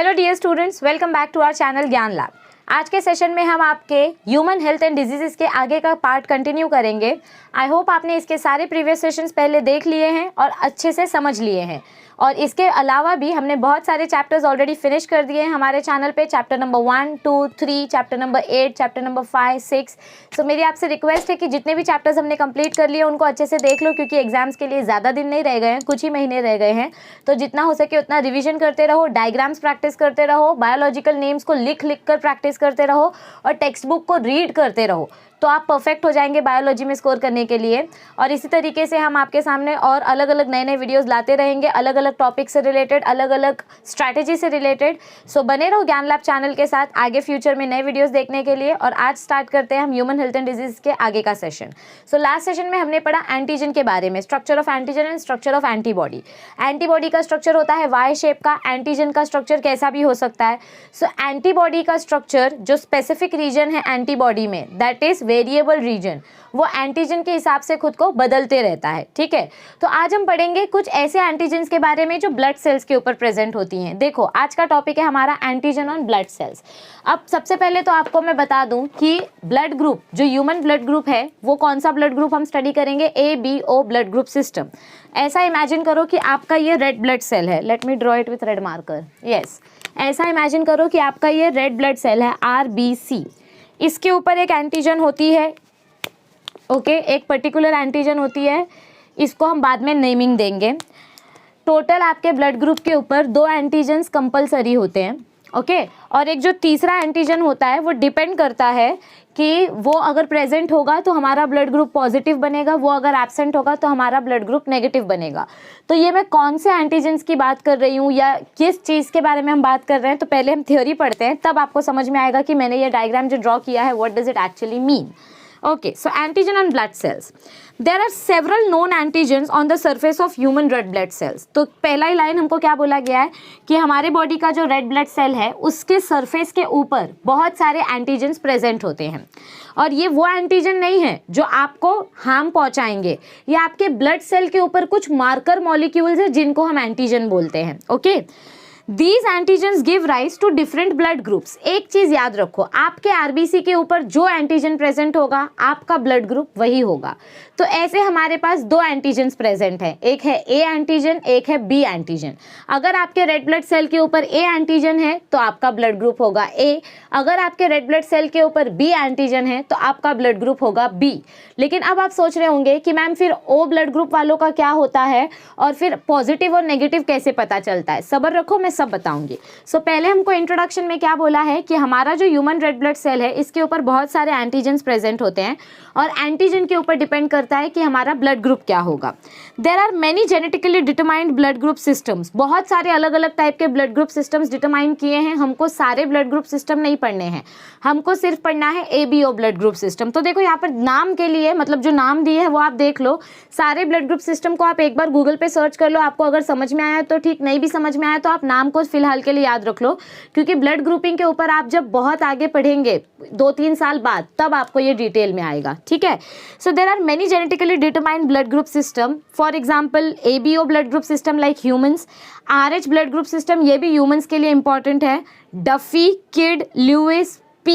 Hello dear students, welcome back to our channel Gyan Lab. आज के session में हम आपके ह्यूमन हेल्थ एंड डिजीजेस के आगे का पार्ट कंटिन्यू करेंगे। आई होप आपने इसके सारे प्रीवियस सेशंस पहले देख लिए हैं और अच्छे से समझ लिए हैं। और इसके अलावा भी हमने बहुत सारे चैप्टर्स ऑलरेडी फिनिश कर दिए हैं हमारे चैनल पे। Chapter number 1, 2, 3, chapter number 8, chapter number 5, 6। सो मेरी आपसे रिक्वेस्ट है कि जितने भी चैप्टर्स हमने कंप्लीट कर लिए उनको अच्छे से देख लो, क्योंकि एग्जाम्स के लिए ज़्यादा दिन नहीं रह गए हैं, कुछ ही महीने रह गए हैं। तो जितना हो सके उतना रिविजन करते रहो, डायग्राम्स प्रैक्टिस करते रहो, बायोलॉजिकल नेम्स को लिख कर प्रैक्टिस करते रहो और टेक्स्ट बुक को रीड करते रहो, तो आप परफेक्ट हो जाएंगे बायोलॉजी में स्कोर करने के लिए। और इसी तरीके से हम आपके सामने और अलग अलग नए नए वीडियोस लाते रहेंगे, अलग अलग टॉपिक से रिलेटेड, अलग अलग स्ट्रैटेजी से रिलेटेड। सो बने रहो ज्ञान लैब चैनल के साथ आगे फ्यूचर में नए वीडियोस देखने के लिए। और आज स्टार्ट करते हैं हम ह्यूमन हेल्थ एंड डिजीज के आगे का सेशन। सो लास्ट सेशन में हमने पढ़ा एंटीजन के बारे में, structure of antigen and structure of antibody. Antibody का स्ट्रक्चर होता है वाई शेप का, एंटीजन का स्ट्रक्चर कैसा भी हो सकता है। सो एंटीबॉडी का स्ट्रक्चर जो स्पेसिफिक रीजन है एंटीबॉडी में, दैट इज वेरिएबल रीजन, वो एंटीजन के हिसाब से खुद को बदलते रहता है। ठीक है, तो आज हम पढ़ेंगे कुछ ऐसे एंटीजन्स के बारे में जो ब्लड सेल्स के ऊपर प्रेजेंट होती हैं। देखो, आज का टॉपिक है हमारा एंटीजन ऑन ब्लड सेल्स। अब सबसे पहले तो आपको मैं बता दूं कि ब्लड ग्रुप, जो ह्यूमन ब्लड ग्रुप है, वो कौन सा ब्लड ग्रुप हम स्टडी करेंगे, ABO ब्लड ग्रुप सिस्टम। ऐसा इमेजिन करो कि आपका ये रेड ब्लड सेल है, let me draw it with red marker. Yes, ऐसा इमेजिन करो कि आपका ये रेड ब्लड सेल है RBC। इसके ऊपर एक एंटीजन होती है, ओके, एक पर्टिकुलर एंटीजन होती है, इसको हम बाद में नेमिंग देंगे। टोटल आपके ब्लड ग्रुप के ऊपर 2 एंटीजन्स कंपलसरी होते हैं, ओके। और एक जो तीसरा एंटीजन होता है वो डिपेंड करता है कि वो अगर प्रेजेंट होगा तो हमारा ब्लड ग्रुप पॉजिटिव बनेगा, वो अगर एब्सेंट होगा तो हमारा ब्लड ग्रुप नेगेटिव बनेगा। तो ये मैं कौन से एंटीजन्स की बात कर रही हूँ या किस चीज़ के बारे में हम बात कर रहे हैं, तो पहले हम थ्योरी पढ़ते हैं, तब आपको समझ में आएगा कि मैंने ये डायग्राम जो ड्रॉ किया है what does it actually mean. Okay, so antigen on blood cells. There are several known antigens on the surface of human red blood cells. तो पहला ही लाइन हमको क्या बोला गया है कि हमारे बॉडी का जो रेड ब्लड सेल है उसके सरफेस के ऊपर बहुत सारे एंटीजेंस प्रेजेंट होते हैं। और ये वो एंटीजन नहीं है जो आपको हार्म पहुंचाएंगे, ये आपके ब्लड सेल के ऊपर कुछ मार्कर मॉलिक्यूल्स है जिनको हम एंटीजन बोलते हैं, okay. These antigens give rise to different blood groups. एक चीज याद रखो, आपके RBC के ऊपर जो एंटीजन प्रेजेंट होगा आपका ब्लड ग्रुप वही होगा। तो ऐसे हमारे पास 2 एंटीजन्स प्रेजेंट हैं, एक है A एंटीजन, एक है B एंटीजन। अगर आपके रेड ब्लड सेल के ऊपर A एंटीजन है तो आपका ब्लड ग्रुप होगा A। अगर आपके रेड ब्लड सेल के ऊपर B एंटीजन है तो आपका ब्लड ग्रुप होगा B। लेकिन अब आप सोच रहे होंगे कि मैम फिर O ब्लड ग्रुप वालों का क्या होता है और फिर पॉजिटिव और नेगेटिव कैसे पता चलता है। सब्र रखो, मैं सब बताऊंगी। सो पहले हमको इंट्रोडक्शन में क्या बोला है कि हमारा जो ह्यूमन रेड ब्लड सेल है इसके ऊपर बहुत सारे एंटीजन्स प्रेजेंट होते हैं और एंटीजन के ऊपर डिपेंड करता है कि हमारा ब्लड ग्रुप क्या होगा। There are many genetically determined blood group systems. बहुत सारे अलग अलग टाइप के ब्लड ग्रुप सिस्टम्स डिटरमाइन किए हैं। हमको सारे ब्लड ग्रुप सिस्टम नहीं पढ़ने हैं, हमको सिर्फ पढ़ना है ABO ब्लड ग्रुप सिस्टम। तो देखो यहाँ पर नाम के लिए, मतलब जो नाम दिए है वो आप देख लो। सारे ब्लड ग्रुप सिस्टम को आप एक बार गूगल पे सर्च कर लो, आपको अगर समझ में आया तो ठीक, नहीं भी समझ में आया तो आप नाम को फिलहाल के लिए याद रख लो, क्योंकि ब्लड ग्रुपिंग के ऊपर आप जब बहुत आगे पढ़ेंगे 2-3 साल बाद, तब आपको ये डिटेल में आएगा, ठीक है। So there are many genetically determined blood group system, for example ABO blood group system like humans. RH blood group system, ये भी ह्यूमंस के लिए इंपॉर्टेंट है। Duffy, Kidd, Lewis, P,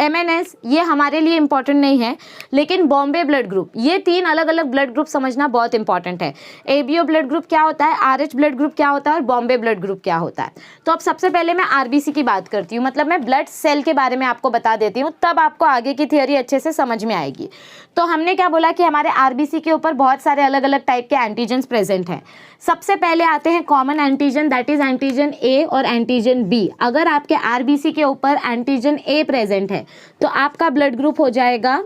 MNS ये हमारे लिए इंपॉर्टेंट नहीं है, लेकिन बॉम्बे ब्लड ग्रुप, ये 3 अलग अलग ब्लड ग्रुप समझना बहुत इंपॉर्टेंट है। ABO ब्लड ग्रुप क्या होता है, RH ब्लड ग्रुप क्या होता है और बॉम्बे ब्लड ग्रुप क्या होता है। तो अब सबसे पहले मैं RBC की बात करती हूँ, मतलब मैं ब्लड सेल के बारे में आपको बता देती हूँ, तब आपको आगे की थियोरी अच्छे से समझ में आएगी। तो हमने क्या बोला कि हमारे RBC के ऊपर बहुत सारे अलग अलग टाइप के एंटीजन्स प्रेजेंट हैं। सबसे पहले आते हैं common antigen, that is antigen A और एंटीजन B। अगर आपके RBC के ऊपर एंटीजन A प्रेजेंट है तो आपका ब्लड ग्रुप हो जाएगा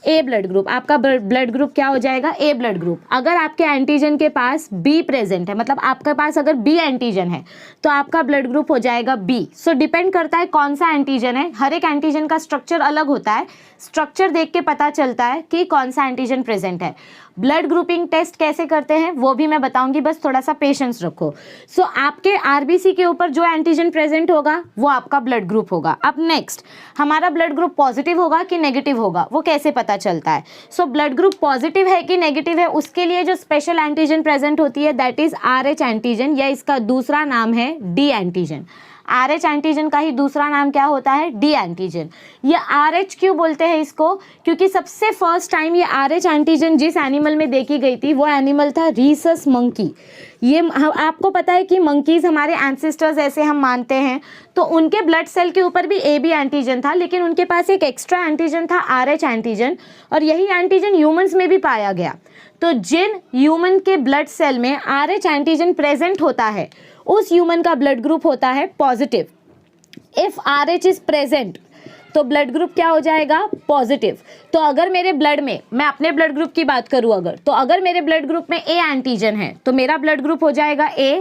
A ब्लड ग्रुप। आपका ब्लड ग्रुप क्या हो जाएगा, A ब्लड ग्रुप। अगर आपके एंटीजन के पास B प्रेजेंट है, मतलब आपके पास अगर B एंटीजन है तो आपका ब्लड ग्रुप हो जाएगा B। सो डिपेंड करता है कौन सा एंटीजन है, हर एक एंटीजन का स्ट्रक्चर अलग होता है, स्ट्रक्चर देख के पता चलता है कि कौन सा एंटीजन प्रेजेंट है। ब्लड ग्रुपिंग टेस्ट कैसे करते हैं वो भी मैं बताऊंगी, बस थोड़ा सा पेशेंस रखो। सो आपके RBC के ऊपर जो एंटीजन प्रेजेंट होगा वो आपका ब्लड ग्रुप होगा। अब नेक्स्ट, हमारा ब्लड ग्रुप पॉजिटिव होगा कि नेगेटिव होगा, वो कैसे पता पता चलता है। सो ब्लड ग्रुप पॉजिटिव है कि नेगेटिव है, उसके लिए जो स्पेशल एंटीजन प्रेजेंट होती है दैट इज RH एंटीजन, या इसका दूसरा नाम है D एंटीजन। RH एंटीजन का ही दूसरा नाम क्या होता है? D antigen. ये RH क्यों बोलते हैं इसको? क्योंकि सबसे फर्स्ट टाइम ये RH एंटीजन जिस एनिमल में देखी गई थी वो एनिमल था रीसस मंकी। ये आपको पता है कि मंकीज़ हमारे एंसेस्टर्स ऐसे हम मानते हैं, तो उनके ब्लड सेल के ऊपर भी AB एंटीजन था, लेकिन उनके पास एक एक्स्ट्रा एंटीजन था RH एंटीजन, और यही एंटीजन ह्यूमंस में भी पाया गया। तो जिन ह्यूमन के ब्लड सेल में RH एंटीजन प्रेजेंट होता है उस ह्यूमन का ब्लड ग्रुप होता है positive. If RH is present तो ब्लड ग्रुप क्या हो जाएगा? पॉजिटिव। तो अगर मेरे ब्लड में, मैं अपने ब्लड ग्रुप की बात करूँ अगर, तो अगर मेरे ब्लड ग्रुप में A एंटीजन है तो मेरा ब्लड ग्रुप हो जाएगा A,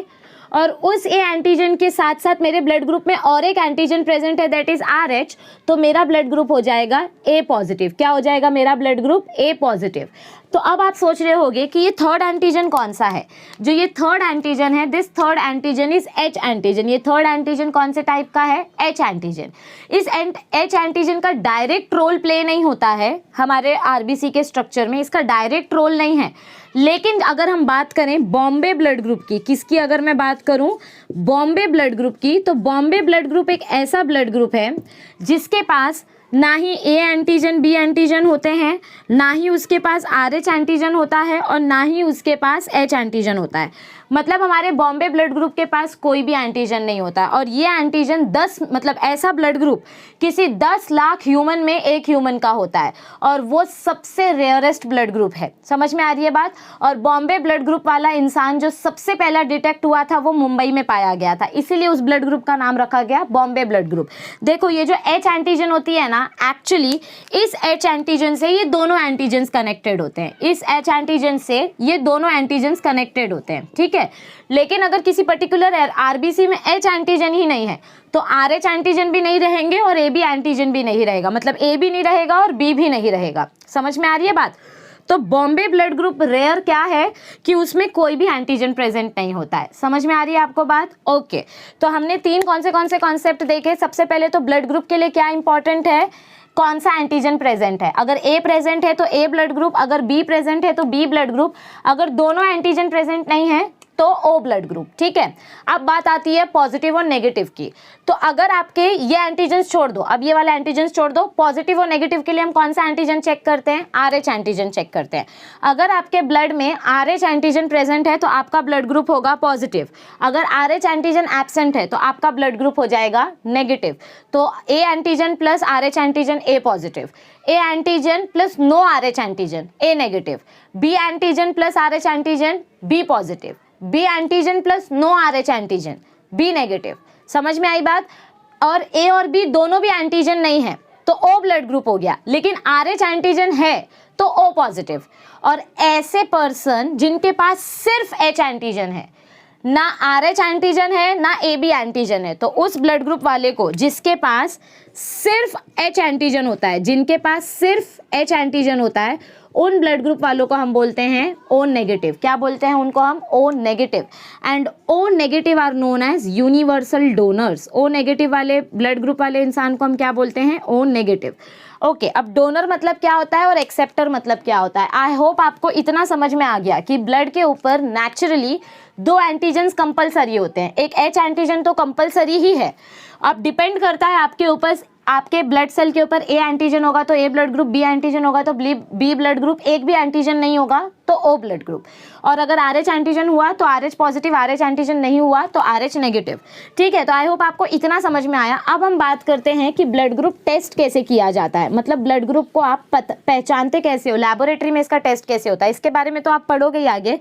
और उस A एंटीजन के साथ साथ मेरे ब्लड ग्रुप में और एक एंटीजन प्रेजेंट है दैट इज RH, तो मेरा ब्लड ग्रुप हो जाएगा A पॉजिटिव। क्या हो जाएगा मेरा ब्लड ग्रुप? A positive. तो अब आप सोच रहे होंगे कि ये थर्ड एंटीजन कौन सा है? जो ये थर्ड एंटीजन है, this third antigen is H antigen. ये थर्ड एंटीजन कौन से टाइप का है? H antigen. इस H एंटीजन का डायरेक्ट रोल प्ले नहीं होता है हमारे RBC के स्ट्रक्चर में, इसका डायरेक्ट रोल नहीं है। लेकिन अगर हम बात करें बॉम्बे ब्लड ग्रुप की, किसकी अगर मैं बात करूं? बॉम्बे ब्लड ग्रुप की, तो बॉम्बे ब्लड ग्रुप एक ऐसा ब्लड ग्रुप है जिसके पास ना ही A एंटीजन B एंटीजन होते हैं, ना ही उसके पास RH एंटीजन होता है, और ना ही उसके पास H एंटीजन होता है। मतलब हमारे बॉम्बे ब्लड ग्रुप के पास कोई भी एंटीजन नहीं होता, और ये एंटीजन 10, मतलब ऐसा ब्लड ग्रुप किसी 10 लाख ह्यूमन में एक ह्यूमन का होता है, और वो सबसे रेयरेस्ट ब्लड ग्रुप है। समझ में आ रही है बात? और बॉम्बे ब्लड ग्रुप वाला इंसान जो सबसे पहला डिटेक्ट हुआ था वो मुंबई में पाया गया था, इसीलिए उस ब्लड ग्रुप का नाम रखा गया बॉम्बे ब्लड ग्रुप। देखो ये जो H एंटीजन होती है ना, एक्चुअली इस H एंटीजन से ये दोनों एंटीजन कनेक्टेड होते हैं, इस H एंटीजन से ये दोनों एंटीजन कनेक्टेड होते हैं, ठीक है। लेकिन अगर किसी पर्टिकुलर RBC में H एंटीजन ही नहीं है तो RH एंटीजन भी नहीं रहेंगे और AB एंटीजन भी नहीं रहेगा, मतलब A भी नहीं रहेगा और B भी नहीं रहेगा। समझ में आ रही है बात? तो बॉम्बे ब्लड ग्रुप रेयर क्या है कि उसमें कोई भी एंटीजन प्रेजेंट नहीं होता है। समझ में आ रही है आपको बात? ओके, तो हमने कौन से कॉन्सेप्ट देखे। सबसे पहले तो ब्लड ग्रुप के लिए क्या इंपॉर्टेंट है? कौन सा एंटीजन प्रेजेंट है। अगर A प्रेजेंट है तो A ब्लड ग्रुप, अगर B प्रेजेंट है तो B ब्लड ग्रुप, अगर दोनों एंटीजन प्रेजेंट नहीं है तो O ब्लड ग्रुप, ठीक है। अब बात आती है पॉजिटिव और नेगेटिव की। तो अगर आपके ये एंटीजन छोड़ दो, अब ये वाला एंटीजन छोड़ दो, पॉजिटिव और नेगेटिव के लिए हम कौन सा एंटीजन चेक करते हैं? RH एंटीजन चेक करते हैं। अगर आपके ब्लड में RH एंटीजन प्रेजेंट है तो आपका ब्लड ग्रुप होगा पॉजिटिव। अगर RH एंटीजन एब्सेंट है तो आपका ब्लड ग्रुप हो जाएगा नेगेटिव। तो A antigen plus RH antigen A positive, A antigen plus no RH antigen A negative, B antigen plus RH antigen B positive, B antigen plus no RH antigen B negative. समझ में आई बात? और A और B दोनों भी antigen नहीं है तो O ब्लड ग्रुप हो गया, लेकिन RH एंटीजन है तो O पॉजिटिव। और ऐसे पर्सन जिनके पास सिर्फ H एंटीजन है, ना RH एंटीजन है ना AB एंटीजन है, तो उस ब्लड ग्रुप वाले को जिसके पास सिर्फ H एंटीजन होता है, जिनके पास सिर्फ H एंटीजन होता है, उन ब्लड ग्रुप वालों को हम बोलते हैं O नेगेटिव। क्या बोलते हैं उनको हम? O negative. And O negative are known as universal donors. O negative वाले ब्लड ग्रुप वाले इंसान को हम क्या बोलते हैं? O negative. ओके, अब डोनर मतलब क्या होता है और एक्सेप्टर मतलब क्या होता है। आई होप आपको इतना समझ में आ गया कि ब्लड के ऊपर नेचुरली 2 एंटीजन्स कंपलसरी होते हैं। एक H एंटीजन तो कंपलसरी ही है, अब डिपेंड करता है आपके ऊपर, आपके ब्लड सेल के ऊपर A एंटीजन होगा तो A blood group, B antigen होगा तो B ब्लड ग्रुप, एक भी एंटीजन नहीं होगा तो O ब्लड ग्रुप, और अगर RH एंटीजन हुआ तो RH पॉजिटिव, RH एंटीजन नहीं हुआ तो RH नेगेटिव। ठीक है, तो आई होप आपको इतना समझ में आया। अब हम बात करते हैं कि ब्लड ग्रुप टेस्ट कैसे किया जाता है, मतलब ब्लड ग्रुप को आप पहचानते कैसे हो, लैबोरेटरी में इसका टेस्ट कैसे होता है। इसके बारे में तो आप पढ़ोगे ही आगे,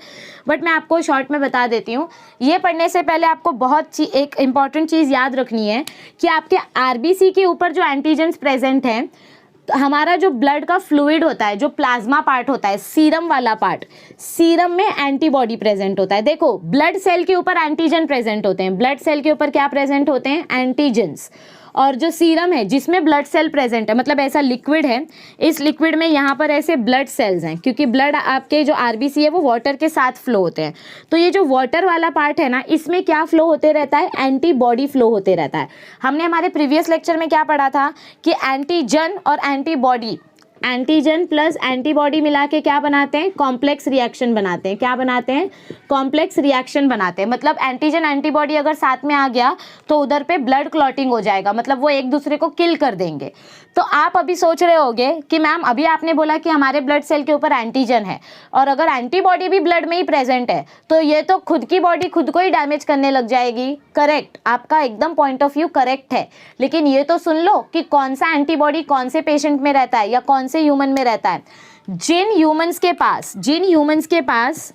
बट मैं आपको शॉर्ट में बता देती हूँ। ये पढ़ने से पहले आपको बहुत एक इंपॉर्टेंट चीज़ याद रखनी है कि आपके RBC के ऊपर जो एंटीजन्स प्रेजेंट हैं, तो हमारा जो ब्लड का फ्लूइड होता है, जो प्लाज्मा पार्ट होता है, सीरम वाला पार्ट, सीरम में एंटीबॉडी प्रेजेंट होता है। देखो, ब्लड सेल के ऊपर एंटीजन प्रेजेंट होते हैं, ब्लड सेल के ऊपर क्या प्रेजेंट होते हैं? एंटीजन्स। और जो सीरम है जिसमें ब्लड सेल प्रेजेंट है, मतलब ऐसा लिक्विड है, इस लिक्विड में यहाँ पर ऐसे ब्लड सेल्स हैं, क्योंकि ब्लड आपके जो RBC है वो वाटर के साथ फ्लो होते हैं। तो ये जो वाटर वाला पार्ट है ना, इसमें क्या फ्लो होते रहता है? एंटीबॉडी फ्लो होते रहता है। हमने हमारे प्रीवियस लेक्चर में क्या पढ़ा था कि एंटीजन और एंटीबॉडी एंटीजन प्लस एंटीबॉडी मिला के क्या बनाते हैं, कॉम्प्लेक्स रिएक्शन बनाते हैं। क्या बनाते हैं, कॉम्प्लेक्स रिएक्शन बनाते हैं। मतलब एंटीजन एंटीबॉडी अगर साथ में आ गया तो उधर पे ब्लड क्लॉटिंग हो जाएगा, मतलब वो एक दूसरे को किल कर देंगे। तो आप अभी सोच रहे होगे कि मैम अभी आपने बोला कि हमारे ब्लड सेल के ऊपर एंटीजन है और अगर एंटीबॉडी भी ब्लड में ही प्रेजेंट है तो ये तो खुद की बॉडी खुद को ही डैमेज करने लग जाएगी। करेक्ट, आपका एकदम पॉइंट ऑफ व्यू करेक्ट है, लेकिन ये तो सुन लो कि कौन सा एंटीबॉडी कौन से पेशेंट में रहता है या कौन से ह्यूमन में रहता है। जिन ह्यूमंस के पास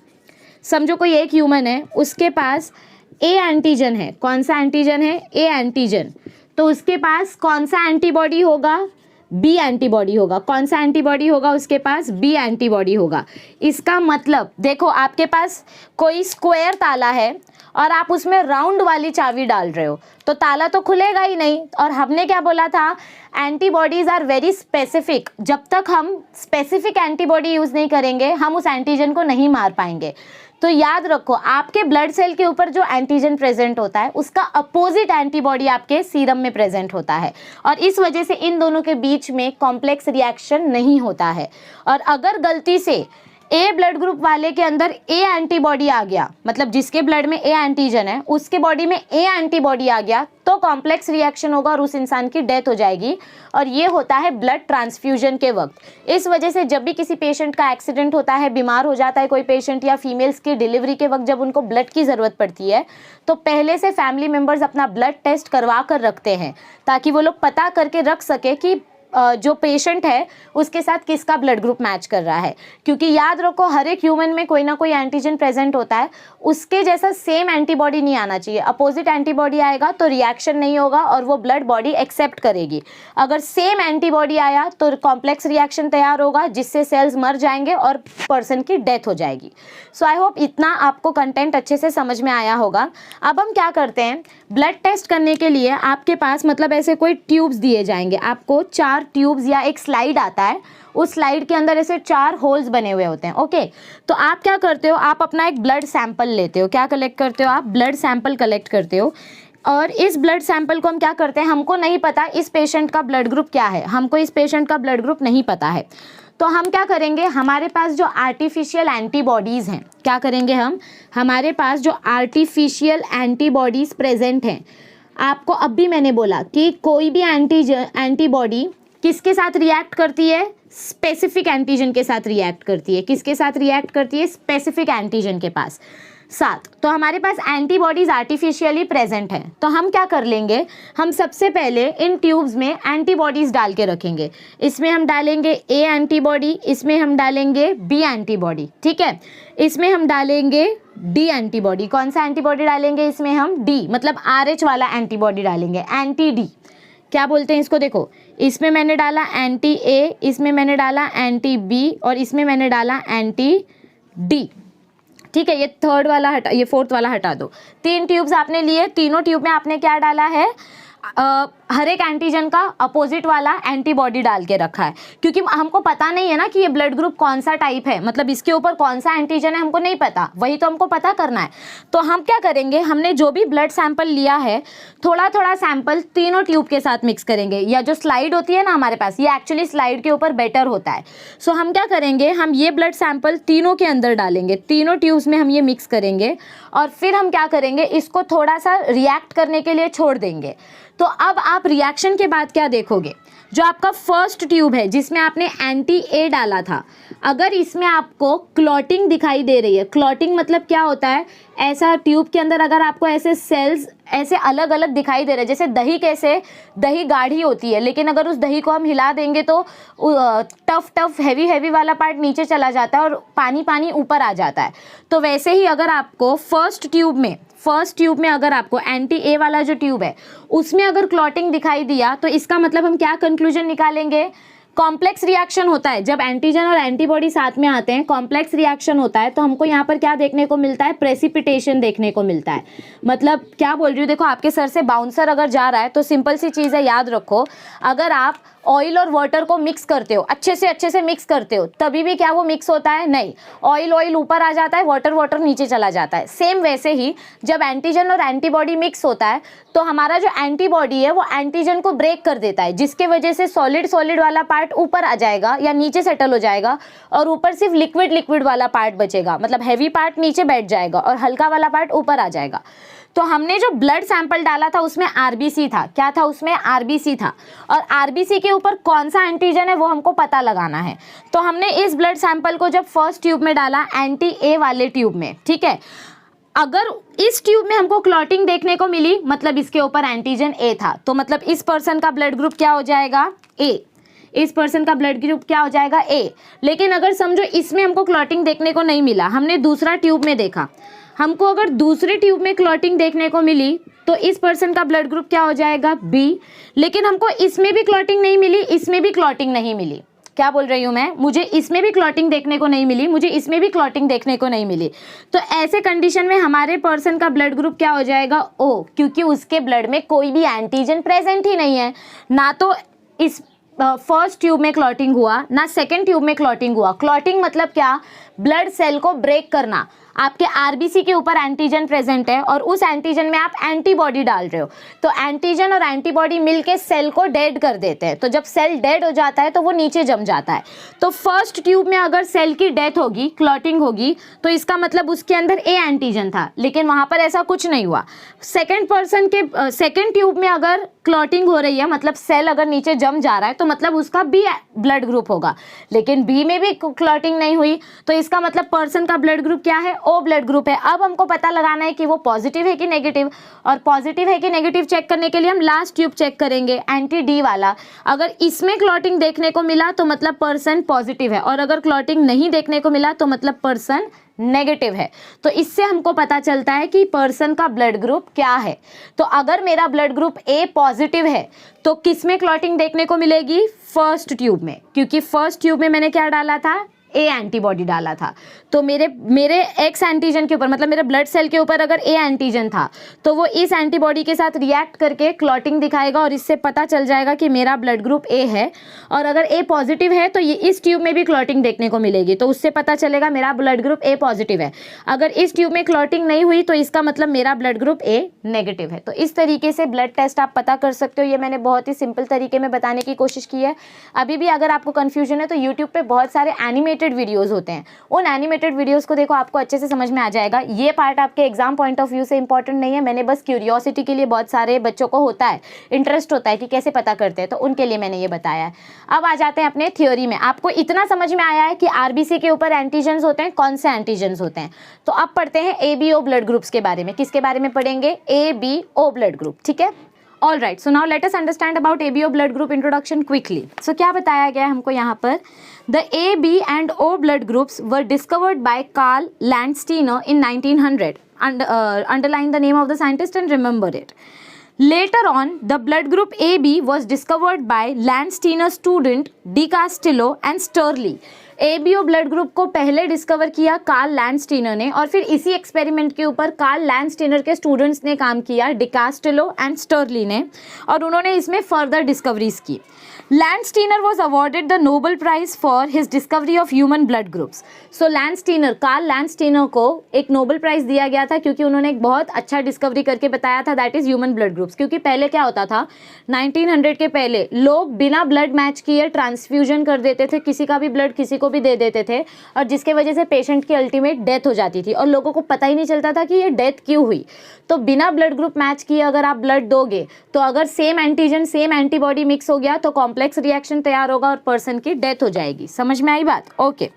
समझो कोई एक ह्यूमन है, उसके पास ए एंटीजन है। कौन सा एंटीजन है, ए एंटीजन। तो उसके पास कौन सा एंटीबॉडी होगा, बी एंटीबॉडी होगा। कौन सा एंटीबॉडी होगा उसके पास, बी एंटीबॉडी होगा। इसका मतलब देखो, आपके पास कोई स्क्वायर ताला है और आप उसमें राउंड वाली चाबी डाल रहे हो तो ताला तो खुलेगा ही नहीं। और हमने क्या बोला था, एंटीबॉडीज आर वेरी स्पेसिफिक। जब तक हम स्पेसिफिक एंटीबॉडी यूज़ नहीं करेंगे हम उस एंटीजन को नहीं मार पाएंगे। तो याद रखो, आपके ब्लड सेल के ऊपर जो एंटीजन प्रेजेंट होता है उसका अपोजिट एंटीबॉडी आपके सीरम में प्रेजेंट होता है और इस वजह से इन दोनों के बीच में कॉम्प्लेक्स रिएक्शन नहीं होता है। और अगर गलती से ए ब्लड ग्रुप वाले के अंदर ए एंटीबॉडी आ गया, मतलब जिसके ब्लड में ए एंटीजन है उसके बॉडी में ए एंटीबॉडी आ गया, तो कॉम्प्लेक्स रिएक्शन होगा और उस इंसान की डेथ हो जाएगी। और ये होता है ब्लड ट्रांसफ्यूजन के वक्त। इस वजह से जब भी किसी पेशेंट का एक्सीडेंट होता है, बीमार हो जाता है कोई पेशेंट, या फीमेल्स की डिलीवरी के वक्त जब उनको ब्लड की ज़रूरत पड़ती है तो पहले से फैमिली मेम्बर्स अपना ब्लड टेस्ट करवा कर रखते हैं ताकि वो लोग पता करके रख सके कि जो पेशेंट है उसके साथ किसका ब्लड ग्रुप मैच कर रहा है। क्योंकि याद रखो, हर एक ह्यूमन में कोई ना कोई एंटीजन प्रेजेंट होता है, उसके जैसा सेम एंटीबॉडी नहीं आना चाहिए। अपोजिट एंटीबॉडी आएगा तो रिएक्शन नहीं होगा और वो ब्लड बॉडी एक्सेप्ट करेगी। अगर सेम एंटीबॉडी आया तो कॉम्प्लेक्स रिएक्शन तैयार होगा जिससे सेल्स मर जाएंगे और पर्सन की डेथ हो जाएगी। सो आई होप इतना आपको कंटेंट अच्छे से समझ में आया होगा। अब हम क्या करते हैं, ब्लड टेस्ट करने के लिए आपके पास मतलब ऐसे कोई ट्यूब्स दिए जाएंगे। आपको 4 ट्यूब्स या एक स्लाइड आता है, उस स्लाइड के अंदर ऐसे 4 होल्स बने हुए होते हैं। ओके, तो आप क्या करते हो, आप अपना एक ब्लड सैंपल लेते हो। क्या कलेक्ट करते हो आप, ब्लड सैंपल कलेक्ट करते हो। और इस ब्लड सैंपल को हम क्या करते हैं, हमको नहीं पता इस पेशेंट का ब्लड ग्रुप क्या है, हमको इस पेशेंट का ब्लड ग्रुप नहीं पता है, तो हम क्या करेंगे, हमारे पास जो आर्टिफिशियल एंटीबॉडीज़ हैं, क्या करेंगे हम, हमारे पास जो आर्टिफिशियल एंटीबॉडीज़ प्रेजेंट हैं, आपको अब भी मैंने बोला कि कोई भी एंटीबॉडी किसके साथ रिएक्ट करती है, स्पेसिफिक एंटीजन के साथ रिएक्ट करती है। किसके साथ रिएक्ट करती है, स्पेसिफिक एंटीजन के पास साथ। तो हमारे पास एंटीबॉडीज आर्टिफिशियली प्रेजेंट हैं, तो हम क्या कर लेंगे, हम सबसे पहले इन ट्यूब्स में एंटीबॉडीज डाल के रखेंगे। इसमें हम डालेंगे ए एंटीबॉडी, इसमें हम डालेंगे बी एंटीबॉडी, ठीक है, इसमें हम डालेंगे डी एंटीबॉडी। कौन सा एंटीबॉडी डालेंगे इसमें हम, डी, मतलब RH वाला एंटीबॉडी डालेंगे, एंटी डी क्या बोलते हैं इसको। देखो, इसमें मैंने डाला एंटी ए, इसमें मैंने डाला एंटी बी और इसमें मैंने डाला एंटी डी, ठीक है। ये थर्ड वाला हटा, ये फोर्थ वाला हटा दो। 3 ट्यूब्स आपने लिए, तीनों ट्यूब में आपने क्या डाला है, हर एक एंटीजन का अपोजिट वाला एंटीबॉडी डाल के रखा है, क्योंकि हमको पता नहीं है ना कि ये ब्लड ग्रुप कौन सा टाइप है, मतलब इसके ऊपर कौन सा एंटीजन है हमको नहीं पता, वही तो हमको पता करना है। तो हम क्या करेंगे, हमने जो भी ब्लड सैंपल लिया है थोड़ा थोड़ा सैंपल तीनों ट्यूब के साथ मिक्स करेंगे, या जो स्लाइड होती है ना हमारे पास, ये एक्चुअली स्लाइड के ऊपर बेटर होता है। सो हम क्या करेंगे, हम ये ब्लड सैंपल तीनों के अंदर डालेंगे, तीनों ट्यूब्स में हम ये मिक्स करेंगे और फिर हम क्या करेंगे, इसको थोड़ा सा रिएक्ट करने के लिए छोड़ देंगे। तो अब आप रिएक्शन के बाद क्या देखोगे, जो आपका फर्स्ट ट्यूब है जिसमें आपने एंटी ए डाला था, अगर इसमें आपको क्लॉटिंग दिखाई दे रही है, क्लॉटिंग मतलब क्या होता है, ऐसा ट्यूब के अंदर अगर आपको ऐसे सेल्स ऐसे अलग अलग दिखाई दे रहे हैं, जैसे दही, कैसे दही गाढ़ी होती है लेकिन अगर उस दही को हम हिला देंगे तो टफ हैवी वाला पार्ट नीचे चला जाता है और पानी ऊपर आ जाता है। तो वैसे ही अगर आपको फर्स्ट ट्यूब में अगर आपको एंटी ए वाला जो ट्यूब है उसमें अगर क्लॉटिंग दिखाई दिया तो इसका मतलब हम क्या कंक्लूजन निकालेंगे, कॉम्प्लेक्स रिएक्शन होता है। जब एंटीजन और एंटीबॉडी साथ में आते हैं, कॉम्प्लेक्स रिएक्शन होता है, तो हमको यहाँ पर क्या देखने को मिलता है, प्रेसिपिटेशन देखने को मिलता है। मतलब क्या बोल रही हूँ, देखो आपके सर से बाउंसर अगर जा रहा है तो सिंपल सी चीज़ है, याद रखो, अगर आप ऑयल और वाटर को मिक्स करते हो, अच्छे से मिक्स करते हो, तभी भी क्या वो मिक्स होता है? नहीं, ऑयल ऊपर आ जाता है, वाटर नीचे चला जाता है। सेम वैसे ही जब एंटीजन और एंटीबॉडी मिक्स होता है तो हमारा जो एंटीबॉडी है वो एंटीजन को ब्रेक कर देता है, जिसके वजह से सॉलिड वाला पार्ट ऊपर आ जाएगा या नीचे सेटल हो जाएगा और ऊपर सिर्फ लिक्विड वाला पार्ट बचेगा, मतलब हैवी पार्ट नीचे बैठ जाएगा और हल्का वाला पार्ट ऊपर आ जाएगा। तो हमने जो ब्लड सैंपल डाला था उसमें आरबीसी था। क्या था उसमें? आरबीसी था। और आरबीसी के ऊपर कौन सा एंटीजन है वो हमको पता लगाना है। तो हमने इस ब्लड सैंपल को जब फर्स्ट ट्यूब में डाला, एंटी ए वाले ट्यूब में, ठीक है, अगर इस ट्यूब में हमको क्लॉटिंग देखने को मिली, मतलब इसके ऊपर एंटीजन ए था, तो मतलब इस पर्सन का ब्लड ग्रुप क्या हो जाएगा? ए। इस पर्सन का ब्लड ग्रुप क्या हो जाएगा? ए। लेकिन अगर समझो इसमें हमको क्लॉटिंग देखने को नहीं मिला, हमने दूसरा ट्यूब में देखा, हमको अगर दूसरे ट्यूब में क्लॉटिंग देखने को मिली तो इस पर्सन का ब्लड ग्रुप क्या हो जाएगा? बी। लेकिन हमको इसमें भी क्लॉटिंग नहीं मिली, इसमें भी क्लॉटिंग नहीं मिली। क्या बोल रही हूँ मैं? मुझे इसमें भी क्लॉटिंग देखने को नहीं मिली, मुझे इसमें भी क्लॉटिंग देखने को नहीं मिली। तो ऐसे कंडीशन में हमारे पर्सन का ब्लड ग्रुप क्या हो जाएगा? ओ, क्योंकि उसके ब्लड में कोई भी एंटीजन प्रेजेंट ही नहीं है। ना तो इस फर्स्ट ट्यूब में क्लॉटिंग हुआ, ना सेकेंड ट्यूब में क्लॉटिंग हुआ। क्लॉटिंग मतलब क्या? ब्लड सेल को ब्रेक करना। आपके आरबीसी के ऊपर एंटीजन प्रेजेंट है और उस एंटीजन में आप एंटीबॉडी डाल रहे हो, तो एंटीजन और एंटीबॉडी मिलके सेल को डेड कर देते हैं। तो जब सेल डेड हो जाता है तो वो नीचे जम जाता है। तो फर्स्ट ट्यूब में अगर सेल की डेथ होगी, क्लॉटिंग होगी, तो इसका मतलब उसके अंदर ए एंटीजन था, लेकिन वहाँ पर ऐसा कुछ नहीं हुआ। सेकेंड पर्सन के सेकेंड ट्यूब में अगर क्लॉटिंग हो रही है, मतलब सेल अगर नीचे जम जा रहा है, तो मतलब उसका बी ब्लड ग्रुप होगा। लेकिन बी में भी क्लॉटिंग नहीं हुई, तो इसका मतलब पर्सन का ब्लड ग्रुप क्या है? ओ ब्लड ग्रुप है। अब हमको पता लगाना है कि वो पॉजिटिव है कि नेगेटिव, और पॉजिटिव है कि नेगेटिव चेक करने के लिए हम लास्ट ट्यूब चेक करेंगे, एंटी डी वाला। अगर इसमें क्लॉटिंग देखने को मिला तो मतलब पर्सन पॉजिटिव है, और अगर क्लॉटिंग नहीं देखने को मिला तो मतलब पर्सन नेगेटिव है। तो इससे हमको पता चलता है कि पर्सन का ब्लड ग्रुप क्या है। तो अगर मेरा ब्लड ग्रुप ए पॉजिटिव है तो किस में क्लॉटिंग देखने को मिलेगी? फर्स्ट ट्यूब में, क्योंकि फर्स्ट ट्यूब में मैंने क्या डाला था? ए एंटीबॉडी डाला था। तो मेरे एक्स एंटीजन के ऊपर, मतलब मेरे ब्लड सेल के ऊपर अगर ए एंटीजन था तो वो इस एंटीबॉडी के साथ रिएक्ट करके क्लॉटिंग दिखाएगा और इससे पता चल जाएगा कि मेरा ब्लड ग्रुप ए है। और अगर ए पॉजिटिव है तो ये इस ट्यूब में भी क्लॉटिंग देखने को मिलेगी, तो उससे पता चलेगा मेरा ब्लड ग्रुप ए पॉजिटिव है। अगर इस ट्यूब में क्लॉटिंग नहीं हुई तो इसका मतलब मेरा ब्लड ग्रुप ए नेगेटिव है। तो इस तरीके से ब्लड टेस्ट आप पता कर सकते हो। ये मैंने बहुत ही सिंपल तरीके में बताने की कोशिश की है। अभी भी अगर आपको कन्फ्यूजन है तो यूट्यूब पे बहुत सारे एनिमेटेड वीडियोस होते हैं, उन एनिमेटेड वीडियोस को देखो, आपको अच्छे से समझ में आ जाएगा। ये पार्ट आपके एग्जाम पॉइंट ऑफ व्यू से इंपॉर्टेंट नहीं है, मैंने बस क्यूरियोसिटी के लिए, बहुत सारे बच्चों को होता है, इंटरेस्ट होता है कि कैसे पता करते हैं, तो उनके लिए मैंने ये बताया है। अब आ जाते हैं अपने थ्योरी में। आपको इतना समझ में आया है कि आरबीसी के ऊपर एंटीजन्स होते हैं, कौन से एंटीजन्स होते हैं। तो अब पढ़ते हैं ABO ब्लड ग्रुप्स के बारे में। किसके बारे में पढ़ेंगे? ABO ब्लड ग्रुप, ठीक है। All right, so now let us understand about ABO blood group introduction quickly. So क्या बताया गया है हमको यहाँ पर? The A, B and O blood groups were discovered by Karl Landsteiner in 1900. Underline the name of the scientist and remember it. Later on, the blood group AB was discovered by Landsteiner's student De Castillo and Sterling. ABO blood group को पहले discover किया Karl Landsteiner ने, और फिर इसी experiment के ऊपर Karl Landsteiner के स्टूडेंट्स ने काम किया, डे कास्टेलो एंड स्टर्ली ने, और उन्होंने इसमें फर्दर डिस्कवरीज की। Landsteiner was awarded the Nobel prize for his discovery of human blood groups. So Karl Landsteiner को एक नोबेल प्राइज दिया गया था क्योंकि उन्होंने एक बहुत अच्छा डिस्कवरी करके बताया था, that is human blood groups. क्योंकि पहले क्या होता था, 1900 के पहले लोग बिना ब्लड मैच किए ट्रांसफ्यूजन कर देते थे, किसी का भी ब्लड किसी को भी दे देते थे, और जिसके वजह से पेशेंट की अल्टीमेट डेथ हो जाती थी और लोगों को पता ही नहीं चलता था कि ये डेथ क्यों हुई। तो बिना ब्लड ग्रुप मैच किए अगर आप ब्लड दोगे तो अगर same antigen same antibody mix हो गया तो कॉम्प्लेक्स रिएक्शन तैयार होगा और पर्सन की डेथ हो जाएगी। समझ में आई बात? Okay.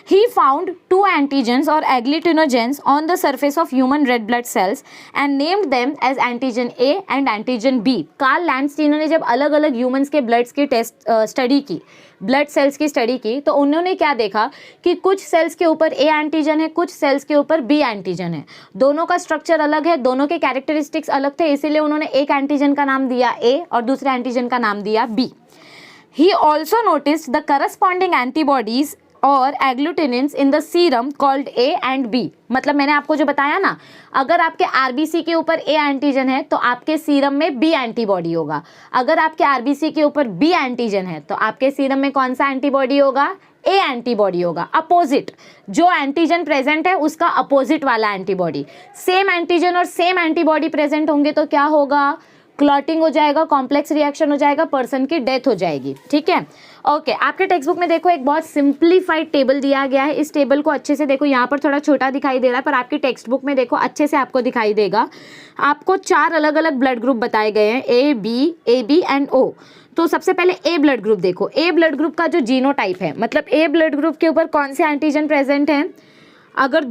He found 2 antigens or agglutinogens on the surface of human red blood cells and named them as antigen A and antigen B. Karl Landsteiner ने जब अलग अलग ह्यूमंस के ब्लड्स की स्टडी की, ब्लड सेल्स की स्टडी की, तो उन्होंने क्या देखा कि कुछ सेल्स के ऊपर ए एंटीजन है, कुछ सेल्स के ऊपर बी एंटीजन है। दोनों का स्ट्रक्चर अलग है, दोनों के कैरेक्टरिस्टिक्स अलग थे, इसीलिए उन्होंने एक एंटीजन का नाम दिया ए और दूसरे एंटीजन का नाम दिया B. He also noticed the corresponding antibodies और agglutinins in the serum called A and B. मतलब मैंने आपको जो बताया ना, अगर आपके आरबीसी के ऊपर ए एंटीजन है तो आपके सीरम में बी एंटीबॉडी होगा, अगर आपके आरबीसी के ऊपर बी एंटीजन है तो आपके सीरम में कौन सा एंटीबॉडी होगा, ए एंटीबॉडी होगा। अपोजिट, जो एंटीजन प्रेजेंट है उसका अपोजिट वाला एंटीबॉडी। सेम एंटीजन और सेम एंटीबॉडी प्रेजेंट होंगे तो क्या होगा, क्लॉटिंग हो जाएगा, कॉम्प्लेक्स रिएक्शन हो जाएगा, पर्सन की डेथ हो जाएगी। ठीक है, ओके। आपके टेक्स्ट बुक में देखो एक बहुत सिंप्लीफाइड टेबल दिया गया है। इस टेबल को अच्छे से देखो, यहाँ पर थोड़ा छोटा दिखाई दे रहा है पर आपकी टेक्स्ट बुक में देखो अच्छे से आपको दिखाई देगा। आपको 4 अलग अलग ब्लड ग्रुप बताए गए हैं, ए बी एंड ओ। तो सबसे पहले ए ब्लड ग्रुप देखो। ए ब्लड ग्रुप का जो जीनोटाइप है, मतलब ए ब्लड ग्रुप के ऊपर कौन से एंटीजन प्रेजेंट हैं, अगर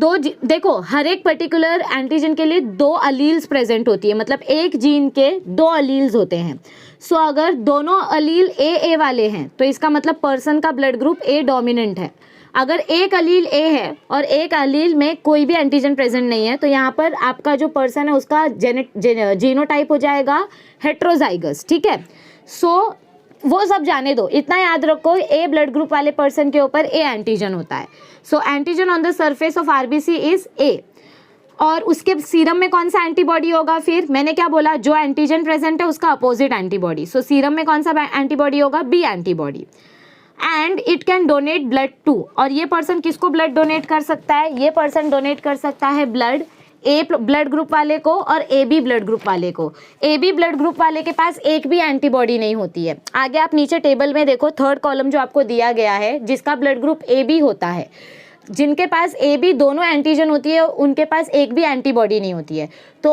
देखो हर एक पर्टिकुलर एंटीजन के लिए 2 अलील्स प्रेजेंट होती है, मतलब एक जीन के 2 अलील्स होते हैं। सो अगर दोनों अलील ए वाले हैं तो इसका मतलब पर्सन का ब्लड ग्रुप ए डोमिनेंट है। अगर एक अलील ए है और एक अलील में कोई भी एंटीजन प्रेजेंट नहीं है तो यहाँ पर आपका जो पर्सन है उसका जीनोटाइप हो जाएगा हेट्रोजाइगस। ठीक है, सो वो सब जाने दो, इतना याद रखो ए ब्लड ग्रुप वाले पर्सन के ऊपर ए एंटीजन होता है। So antigen on the surface of RBC is A. और उसके सीरम में कौन सा एंटीबॉडी होगा, फिर मैंने क्या बोला, जो एंटीजन प्रेजेंट है उसका अपोजिट एंटीबॉडी। सो सीरम में कौन सा एंटीबॉडी होगा, B antibody. And it can donate blood to, और ये पर्सन किसको ब्लड डोनेट कर सकता है, ये पर्सन डोनेट कर सकता है ब्लड ए ब्लड ग्रुप वाले को और ए बी ब्लड ग्रुप वाले को। ए बी ब्लड ग्रुप वाले के पास एक भी एंटीबॉडी नहीं होती है। आगे आप नीचे टेबल में देखो, 3rd कॉलम जो आपको दिया गया है, जिसका ब्लड ग्रुप ए बी होता है, जिनके पास ए बी दोनों एंटीजन होती है उनके पास एक भी एंटीबॉडी नहीं होती है। तो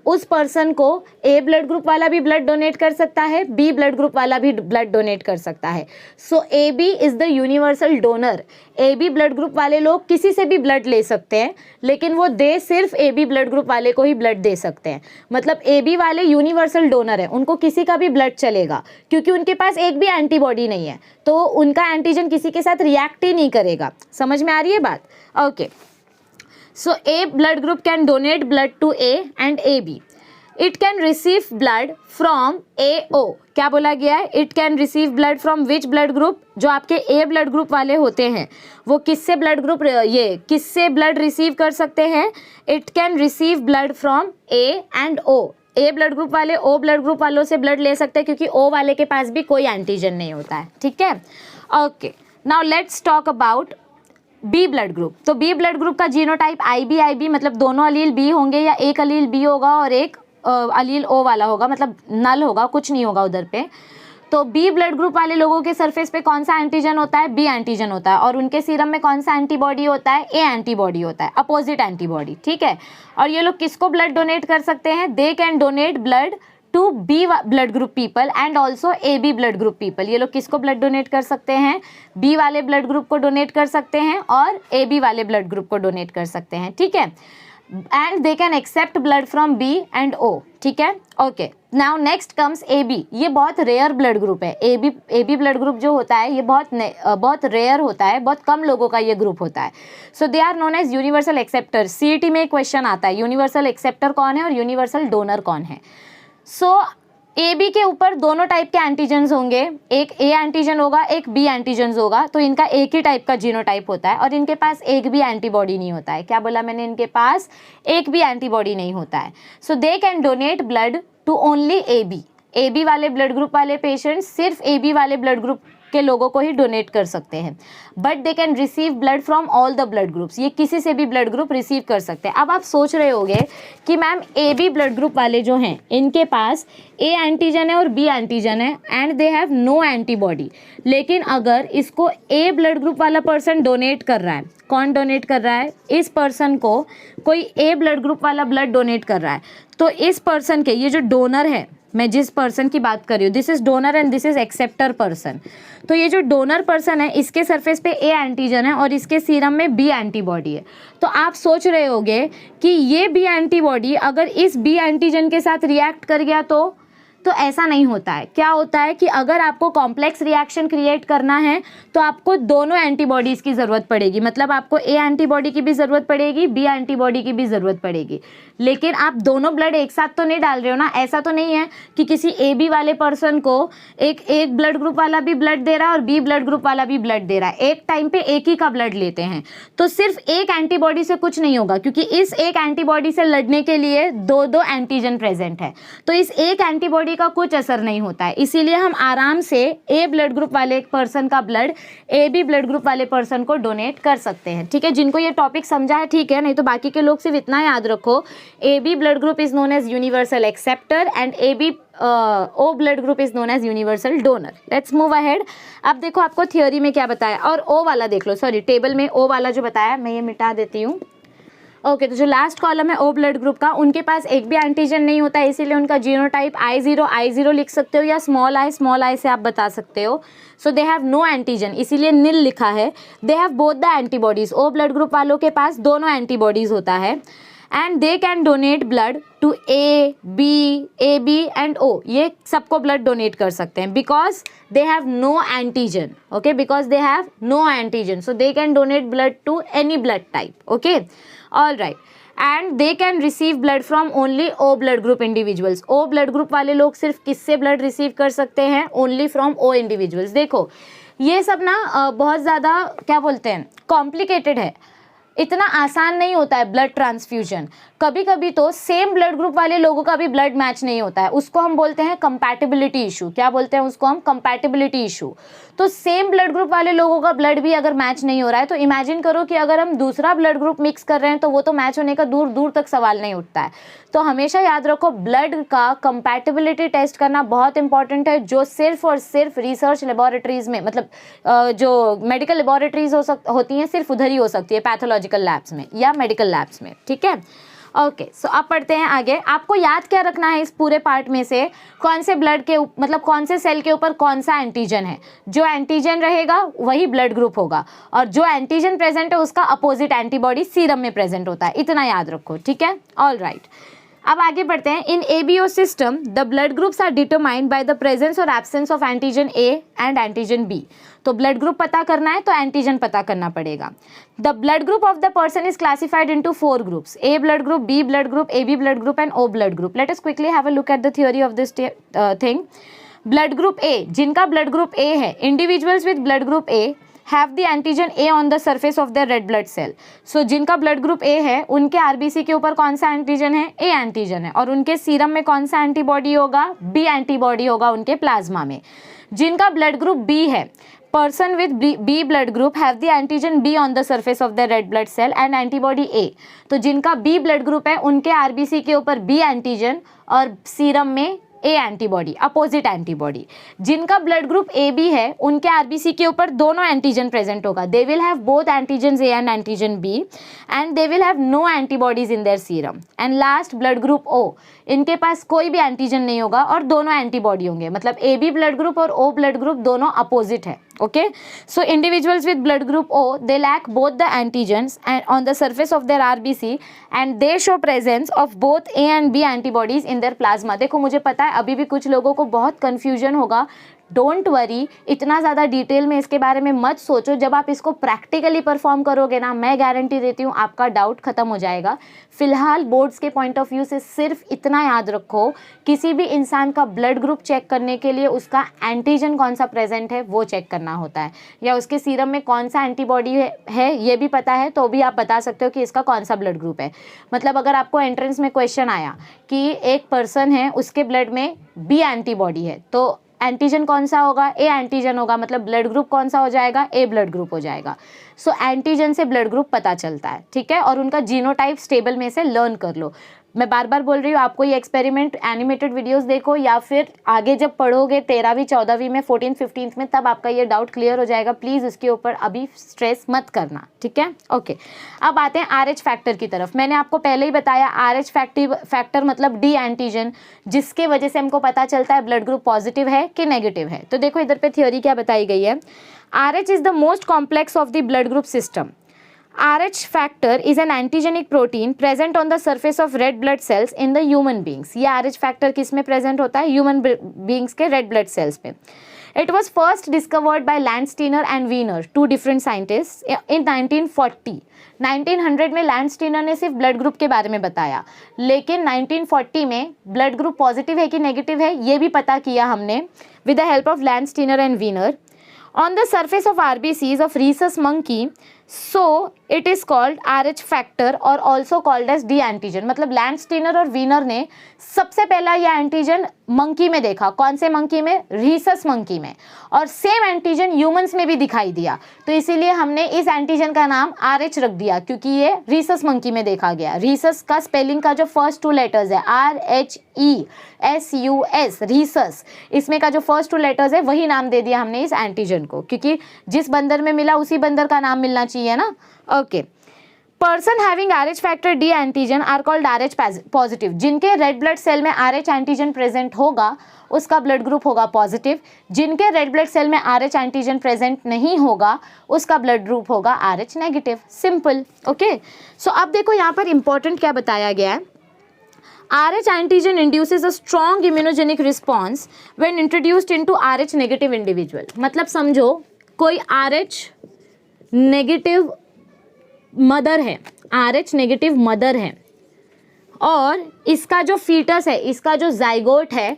उस पर्सन को ए ब्लड ग्रुप वाला भी ब्लड डोनेट कर सकता है, बी ब्लड ग्रुप वाला भी ब्लड डोनेट कर सकता है। So A B is the universal donor. A B blood group वाले लोग किसी से भी ब्लड ले सकते हैं, लेकिन वो सिर्फ ए बी ब्लड ग्रुप वाले को ही ब्लड दे सकते हैं। मतलब ए बी वाले यूनिवर्सल डोनर है, उनको किसी का भी ब्लड चलेगा क्योंकि उनके पास एक भी एंटीबॉडी नहीं है, तो उनका एंटीजन किसी के साथ रिएक्ट ही नहीं करेगा। समझ में आ रही है बात? Okay, so A blood group can donate blood to A and A B. It can receive blood from A O. क्या बोला गया है, it can receive blood from which blood group, जो आपके ए ब्लड ग्रुप वाले होते हैं वो किससे ब्लड रिसीव कर सकते हैं, it can receive blood from A and O. A blood group वाले ओ ब्लड ग्रुप वालों से ब्लड ले सकते हैं क्योंकि ओ वाले के पास भी कोई एंटीजन नहीं होता है। ठीक है, okay. Now let's talk about B blood group. तो बी ब्लड ग्रुप का जीनोटाइप आई बी, मतलब दोनों अलील बी होंगे या एक अलील बी होगा और एक अलील ओ वाला होगा, मतलब नल होगा, कुछ नहीं होगा उधर पे। तो बी ब्लड ग्रुप वाले लोगों के सरफेस पे कौन सा एंटीजन होता है, बी एंटीजन होता है, और उनके सीरम में कौन सा एंटीबॉडी होता है, ए एंटीबॉडी होता है, अपोजिट एंटीबॉडी। ठीक है, और ये लोग किसको ब्लड डोनेट कर सकते हैं, they can donate blood to B blood group people and also A B blood group people. ये लोग किसको ब्लड डोनेट कर सकते हैं, बी वाले ब्लड ग्रुप को डोनेट कर सकते हैं और ए बी वाले ब्लड ग्रुप को डोनेट कर सकते हैं। ठीक है, and they can accept blood from B and O. ठीक है, okay. Now next comes A B. ये बहुत रेयर ब्लड ग्रुप है। ए बी ब्लड ग्रुप जो होता है ये बहुत रेयर होता है, बहुत कम लोगों का ये ग्रुप होता है। So they are known as universal acceptor. CET में क्वेश्चन आता है यूनिवर्सल एक्सेप्टर कौन है और यूनिवर्सल डोनर कौन है। सो ए बी के ऊपर दोनों टाइप के एंटीजन्स होंगे, एक ए एंटीजन होगा, एक बी एंटीजन होगा, तो इनका एक ही टाइप का जीनोटाइप होता है और इनके पास एक भी एंटीबॉडी नहीं होता है। क्या बोला मैंने, इनके पास एक भी एंटीबॉडी नहीं होता है। So they can donate blood to only A B वाले ब्लड ग्रुप वाले पेशेंट्स सिर्फ ए बी वाले ब्लड ग्रुप के लोगों को ही डोनेट कर सकते हैं। But they can receive blood from all the blood groups. ये किसी से भी ब्लड ग्रुप रिसीव कर सकते हैं। अब आप सोच रहे होंगे कि ma'am A B blood group वाले जो हैं इनके पास ए एंटीजन है और बी एंटीजन है and they have no antibody, लेकिन अगर इसको ए ब्लड ग्रुप वाला पर्सन डोनेट कर रहा है, कौन डोनेट कर रहा है, इस पर्सन को कोई ए ब्लड ग्रुप वाला ब्लड डोनेट कर रहा है, तो इस पर्सन के ये जो डोनर है, मैं जिस पर्सन की बात कर रही हूँ, this is donor and this is acceptor person. तो ये जो डोनर पर्सन है इसके सरफेस पे ए एंटीजन है और इसके सीरम में बी एंटीबॉडी है। तो आप सोच रहे होंगे कि ये बी एंटीबॉडी अगर इस बी एंटीजन के साथ रिएक्ट कर गया तो तो ऐसा नहीं होता है। क्या होता है कि अगर आपको कॉम्प्लेक्स रिएक्शन क्रिएट करना है तो आपको दोनों एंटीबॉडीज़ की ज़रूरत पड़ेगी, मतलब आपको ए एंटीबॉडी की भी ज़रूरत पड़ेगी, बी एंटीबॉडी की भी ज़रूरत पड़ेगी। लेकिन आप दोनों ब्लड एक साथ तो नहीं डाल रहे हो ना। ऐसा तो नहीं है कि किसी ए बी वाले पर्सन को एक ब्लड ग्रुप वाला भी ब्लड दे रहा है और बी ब्लड ग्रुप वाला भी ब्लड दे रहा है, एक टाइम पे एक ही का ब्लड लेते हैं, तो सिर्फ एक एंटीबॉडी से कुछ नहीं होगा, क्योंकि इस एक एंटीबॉडी से लड़ने के लिए दो दो एंटीजन प्रेजेंट है, तो इस एक एंटीबॉडी का कुछ असर नहीं होता है। इसीलिए हम आराम से ए ब्लड ग्रुप वाले पर्सन का blood A B blood group वाले पर्सन को डोनेट कर सकते हैं। ठीक है, जिनको ये टॉपिक समझा है ठीक है, नहीं तो बाकी के लोग सिर्फ इतना याद रखो, A B blood group is known as universal acceptor and A B O blood group is known as universal donor. Let's move ahead. अब देखो आपको थियोरी में क्या बताया, और ओ वाला देख लो, सॉरी टेबल में ओ वाला जो बताया मैं ये मिटा देती हूँ। ओके, तो जो लास्ट कॉलम है ओ ब्लड ग्रुप का, उनके पास एक भी एंटीजन नहीं होता है, इसीलिए उनका जीनोटाइप I0 लिख सकते हो या स्मॉल आई से आप बता सकते हो। So they have no antigen, इसीलिए नील लिखा है। They have both the antibodies, O blood group वालों के पास दोनों एंटीबॉडीज होता है। And they can donate blood to A B and O, ये सबको ब्लड डोनेट कर सकते हैं because they have no antigen. Okay, because they have no antigen, so they can donate blood to any blood type. Okay, all right, and they can receive blood from only O blood group individuals. O blood group वाले लोग सिर्फ किससे blood receive कर सकते हैं, only from O individuals. देखो ये सब ना बहुत ज़्यादा क्या बोलते हैं, कॉम्प्लिकेटेड है, इतना आसान नहीं होता है ब्लड ट्रांसफ्यूजन। कभी कभी तो सेम ब्लड ग्रुप वाले लोगों का भी ब्लड मैच नहीं होता है, उसको हम बोलते हैं कंपैटिबिलिटी इशू। क्या बोलते हैं उसको हम, कंपैटिबिलिटी इशू। तो सेम ब्लड ग्रुप वाले लोगों का ब्लड भी अगर मैच नहीं हो रहा है तो इमेजिन करो कि अगर हम दूसरा ब्लड ग्रुप मिक्स कर रहे हैं तो वो तो मैच होने का दूर दूर तक सवाल नहीं उठता है। तो हमेशा याद रखो ब्लड का कंपैटिबिलिटी टेस्ट करना बहुत इंपॉर्टेंट है, जो सिर्फ और सिर्फ रिसर्च लेबोरेटरीज में, मतलब जो मेडिकल लेबोरेटरीज होती हैं सिर्फ उधर ही हो सकती है, पैथोलॉजिकल लैब्स में या मेडिकल लैब्स में। ठीक है, ओके, सो अब पढ़ते हैं आगे। आपको याद क्या रखना है इस पूरे पार्ट में से, कौन से ब्लड के मतलब कौन से सेल के ऊपर कौन सा एंटीजन है। जो एंटीजन रहेगा वही ब्लड ग्रुप होगा, और जो एंटीजन प्रेजेंट है उसका अपोजिट एंटीबॉडी सीरम में प्रेजेंट होता है, इतना याद रखो। ठीक है, ऑल राइट, अब आगे बढ़ते हैं। In ABO system the blood groups are determined by the presence और absence of antigen A and antigen B. तो ब्लड ग्रुप पता करना है तो एंटीजन पता करना पड़ेगा। The blood group of the person is classified into 4 groups, A blood group, B blood group, A B blood group and O blood group. Let us quickly have a look at the theory of this thing. Blood group A, जिनका blood group A है, individuals with blood group A have the antigen A on the surface of their red blood cell. So जिनका blood group A है उनके RBC के ऊपर कौन सा antigen है, ए एंटीजन है, और उनके सीरम में कौन सा एंटीबॉडी होगा, बी एंटीबॉडी होगा उनके प्लाज्मा में। जिनका ब्लड ग्रुप बी है, person with B blood group have the antigen B on the surface of the red blood cell and antibody A। तो जिनका B blood group है उनके RBC के ऊपर B एंटीजन और सीरम में ए एंटीबॉडी, अपोजिट एंटीबॉडी। जिनका blood group A B है उनके आरबीसी के ऊपर दोनों एंटीजन प्रेजेंट होगा, they will have both antigen A and antigen B and they will have no antibodies in their serum. And last blood group O, इनके पास कोई भी एंटीजन नहीं होगा और दोनों एंटीबॉडी होंगे, मतलब ए बी ब्लड ग्रुप और ओ ब्लड ग्रुप दोनों अपोजिट है। Okay, so individuals with blood group O, they lack both the antigens and on the surface of their RBC and they show presence of both A and B antibodies in their plasma। देखो मुझे पता है अभी भी कुछ लोगों को बहुत confusion होगा, डोंट वरी, इतना ज़्यादा डिटेल में इसके बारे में मत सोचो। जब आप इसको प्रैक्टिकली परफॉर्म करोगे ना, मैं गारंटी देती हूँ आपका डाउट खत्म हो जाएगा। फिलहाल बोर्ड्स के पॉइंट ऑफ व्यू से सिर्फ इतना याद रखो, किसी भी इंसान का ब्लड ग्रुप चेक करने के लिए उसका एंटीजन कौन सा प्रेजेंट है वो चेक करना होता है, या उसके सीरम में कौन सा एंटीबॉडी है ये भी पता है तो भी आप बता सकते हो कि इसका कौन सा ब्लड ग्रुप है। मतलब अगर आपको एंट्रेंस में क्वेश्चन आया कि एक पर्सन है उसके ब्लड में बी एंटीबॉडी है, तो एंटीजन कौन सा होगा, ए एंटीजन होगा, मतलब ब्लड ग्रुप कौन सा हो जाएगा, ए ब्लड ग्रुप हो जाएगा। सो एंटीजन से ब्लड ग्रुप पता चलता है, ठीक है, और उनका जीनोटाइप स्टेबल में से लर्न कर लो। मैं बार बार बोल रही हूँ आपको ये एक्सपेरिमेंट एनिमेटेड वीडियोस देखो, या फिर आगे जब पढ़ोगे 13वीं 14वीं में 14th 15th में, तब आपका ये डाउट क्लियर हो जाएगा। प्लीज़ इसके ऊपर अभी स्ट्रेस मत करना, ठीक है। ओके, अब आते हैं RH फैक्टर की तरफ। मैंने आपको पहले ही बताया RH फैक्टर मतलब डी एंटीजन, जिसके वजह से हमको पता चलता है ब्लड ग्रुप पॉजिटिव है कि नेगेटिव है। तो देखो इधर पे थ्योरी क्या बताई गई है। RH is the most complex of the blood group system. RH factor is an antigenic protein present on the surface of red blood cells in the human beings. ये RH factor किस में present होता है? Human beings के red blood cells पे. It was first discovered by Landsteiner and Wiener, two different scientists, in 1940. 1900 में Landsteiner ने सिर्फ ब्लड ग्रुप के बारे में बताया, लेकिन 1940 में ब्लड ग्रुप पॉजिटिव है कि नेगेटिव है ये भी पता किया हमने with the help of Landsteiner and Wiener. On the surface of RBCs of rhesus monkey, so it is called RH factor or also called as D antigen. मतलब Landsteiner और वीनर ने सबसे पहला यह एंटीजन मंकी में देखा. कौन से मंकी में? रीसस मंकी में. और सेम एंटीजन ह्यूमंस में भी दिखाई दिया, तो इसीलिए हमने इस एंटीजन का नाम RH रख दिया क्योंकि ये रीसस मंकी में देखा गया. रीसस का स्पेलिंग का जो फर्स्ट टू लेटर्स है RHESUS, रीसस, इसमें का जो फर्स्ट टू लेटर्स है वही नाम दे दिया हमने इस एंटीजन को, क्योंकि जिस बंदर में मिला उसी बंदर का नाम मिलना चाहिए ना. Okay. Person having RH factor D antigen are called RH positive. जिनके रेड ब्लड सेल में RH एंटीजन प्रेजेंट होगा उसका ब्लड ग्रुप होगा पॉजिटिव. जिनके रेड ब्लड सेल में RH एंटीजन प्रेजेंट नहीं होगा उसका ब्लड ग्रुप होगा RH negative. Simple. Okay. So अब देखो यहाँ पर इंपॉर्टेंट क्या बताया गया है. RH antigen induces a strong immunogenic response when introduced into RH negative individual. मतलब समझो कोई RH नेगेटिव मदर है, RH नेगेटिव मदर है, और इसका जो फीटस है, इसका जो जाइगोट है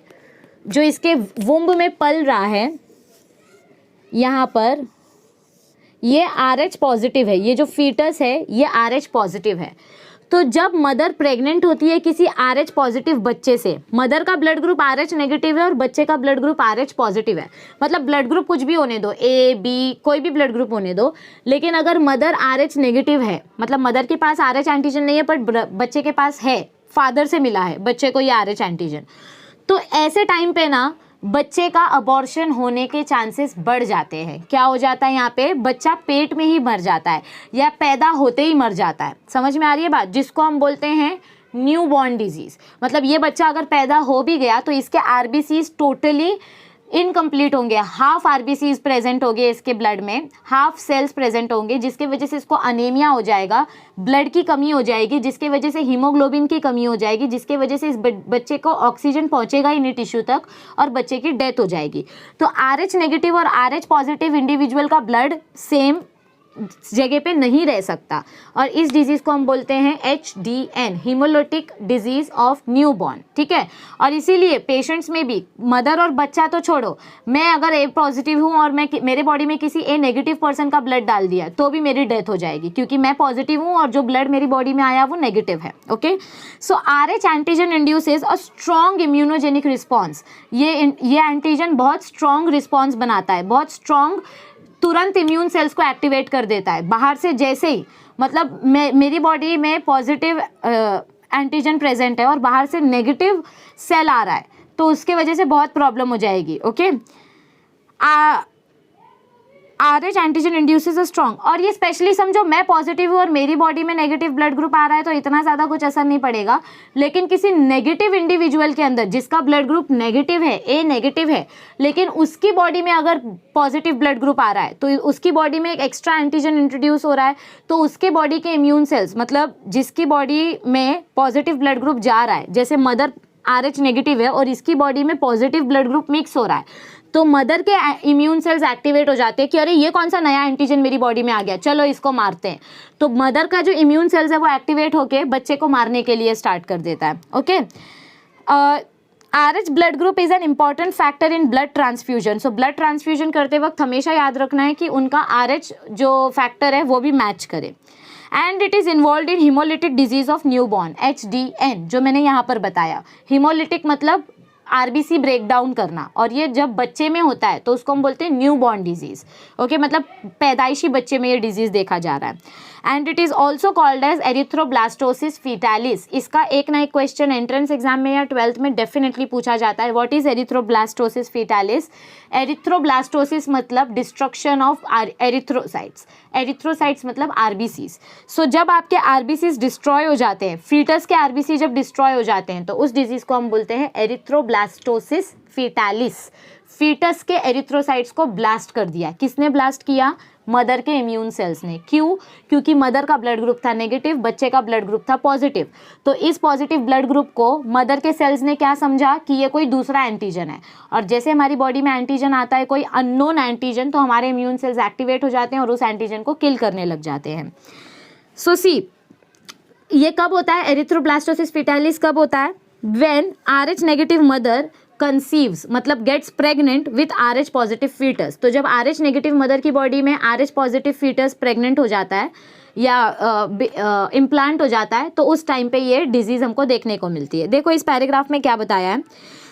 जो इसके वुम्ब में पल रहा है, यहाँ पर ये RH पॉजिटिव है. ये जो फीटस है ये RH पॉजिटिव है. तो जब मदर प्रेग्नेंट होती है किसी RH पॉजिटिव बच्चे से, मदर का ब्लड ग्रुप RH नेगेटिव है और बच्चे का ब्लड ग्रुप RH पॉजिटिव है. मतलब ब्लड ग्रुप कुछ भी होने दो, A B कोई भी ब्लड ग्रुप होने दो, लेकिन अगर मदर RH नेगेटिव है, मतलब मदर के पास RH एंटीजन नहीं है पर बच्चे के पास है, फादर से मिला है बच्चे को ये RH एंटीजन, तो ऐसे टाइम पे ना बच्चे का अबॉर्शन होने के चांसेस बढ़ जाते हैं. क्या हो जाता है यहाँ पे? बच्चा पेट में ही मर जाता है या पैदा होते ही मर जाता है. समझ में आ रही है बात? जिसको हम बोलते हैं न्यू बॉर्न डिजीज. मतलब ये बच्चा अगर पैदा हो भी गया तो इसके RBCs टोटली इनकम्प्लीट होंगे. हाफ RBCs प्रेजेंट होंगे इसके ब्लड में, हाफ सेल्स प्रेजेंट होंगे, जिसकी वजह से इसको अनेमिया हो जाएगा, ब्लड की कमी हो जाएगी, जिसकी वजह से हीमोग्लोबिन की कमी हो जाएगी, जिसकी वजह से इस बच्चे को ऑक्सीजन पहुंचेगा ही नहीं टिश्यू तक और बच्चे की डेथ हो जाएगी. तो RH नेगेटिव और RH पॉजिटिव इंडिविजुअल का ब्लड सेम जगह पे नहीं रह सकता, और इस डिजीज को हम बोलते हैं HDN, haemolytic disease of newborn. ठीक है. और इसीलिए पेशेंट्स में भी, मदर और बच्चा तो छोड़ो, मैं अगर A पॉजिटिव हूँ और मैं मेरे बॉडी में किसी A नेगेटिव पर्सन का ब्लड डाल दिया तो भी मेरी डेथ हो जाएगी, क्योंकि मैं पॉजिटिव हूँ और जो ब्लड मेरी बॉडी में आया वो नेगेटिव है. Okay. So RH antigen induces a strong immunogenic response. ये एंटीजन बहुत स्ट्रॉन्ग रिस्पॉन्स बनाता है, बहुत स्ट्रॉन्ग, तुरंत इम्यून सेल्स को एक्टिवेट कर देता है. बाहर से जैसे ही, मतलब मेरी बॉडी में पॉजिटिव एंटीजन प्रेजेंट है और बाहर से नेगेटिव सेल आ रहा है तो उसके वजह से बहुत प्रॉब्लम हो जाएगी. Okay. RH antigen induces a strong, और ये स्पेशली समझो मैं पॉजिटिव हूँ और मेरी बॉडी में नेगेटिव ब्लड ग्रुप आ रहा है तो इतना ज़्यादा कुछ असर नहीं पड़ेगा, लेकिन किसी नेगेटिव इंडिविजुअल के अंदर जिसका ब्लड ग्रुप नेगेटिव है, A नेगेटिव है, लेकिन उसकी बॉडी में अगर पॉजिटिव ब्लड ग्रुप आ रहा है तो उसकी बॉडी में एक एक्स्ट्रा एंटीजन इंट्रोड्यूस हो रहा है, तो उसके बॉडी के इम्यून सेल्स, मतलब जिसकी बॉडी में पॉजिटिव ब्लड ग्रुप जा रहा है, जैसे मदर RH नेगेटिव है और इसकी बॉडी में पॉजिटिव ब्लड ग्रुप मिक्स हो रहा है, तो मदर के इम्यून सेल्स एक्टिवेट हो जाते हैं कि अरे ये कौन सा नया एंटीजन मेरी बॉडी में आ गया, चलो इसको मारते हैं. तो मदर का जो इम्यून सेल्स है वो एक्टिवेट होके बच्चे को मारने के लिए स्टार्ट कर देता है. Okay. RH blood group is an important factor in blood transfusion. So blood transfusion करते वक्त हमेशा याद रखना है कि उनका RH जो फैक्टर है वो भी मैच करे. And it is involve in haemolytic disease of newborn, HDN, जो मैंने यहाँ पर बताया. हीमोलिटिक मतलब RBC ब्रेक डाउन करना, और ये जब बच्चे में होता है तो उसको हम बोलते हैं न्यू बॉर्न डिजीज. ओके. मतलब पैदाइशी बच्चे में ये डिजीज देखा जा रहा है. And it is also called as erythroblastosis fetalis. इसका एक ना एक क्वेश्चन एंट्रेंस एग्जाम में या 12th में डेफिनेटली पूछा जाता है. What is erythroblastosis fetalis? Erythroblastosis मतलब डिस्ट्रक्शन ऑफ एरिथ्रोसाइट्स. एरिथ्रोसाइट्स मतलब RBCs. सो जब आपके RBCs डिस्ट्रॉय हो जाते हैं, फीटस के RBC जब डिस्ट्रॉय हो जाते हैं तो उस डिजीज को हम बोलते हैं एरिथ्रोब्लास्टोसिस फीटालिस. फीटस के एरिथ्रोसाइट्स को ब्लास्ट कर दिया. किसने ब्लास्ट किया? मदर के इम्यून सेल्स ने। क्यों? क्योंकि मदर का ब्लड ग्रुप था नेगेटिव, बच्चे का ब्लड ग्रुप था पॉजिटिव। तो इस पॉजिटिव ब्लड ग्रुप को मदर के सेल्स ने क्या समझा कि ये कोई दूसरा एंटीजन है, और जैसे हमारी बॉडी में एंटीजन आता है, कोई अननोन एंटीजन, तो हमारे इम्यून सेल्स एक्टिवेट हो जाते हैं और उस एंटीजन को किल करने लग जाते हैं। सो सी, ये कब होता है? एरिथ्रोब्लास्टोसिस फीटालिस कब होता है? When RH negative mother conceives, मतलब gets pregnant with RH positive foetus. तो जब RH नेगेटिव मदर की बॉडी में RH पॉजिटिव फीटस प्रेग्नेंट हो जाता है या इम्प्लांट हो जाता है, तो उस टाइम पे ये डिजीज हमको देखने को मिलती है। देखो इस पैराग्राफ में क्या बताया है।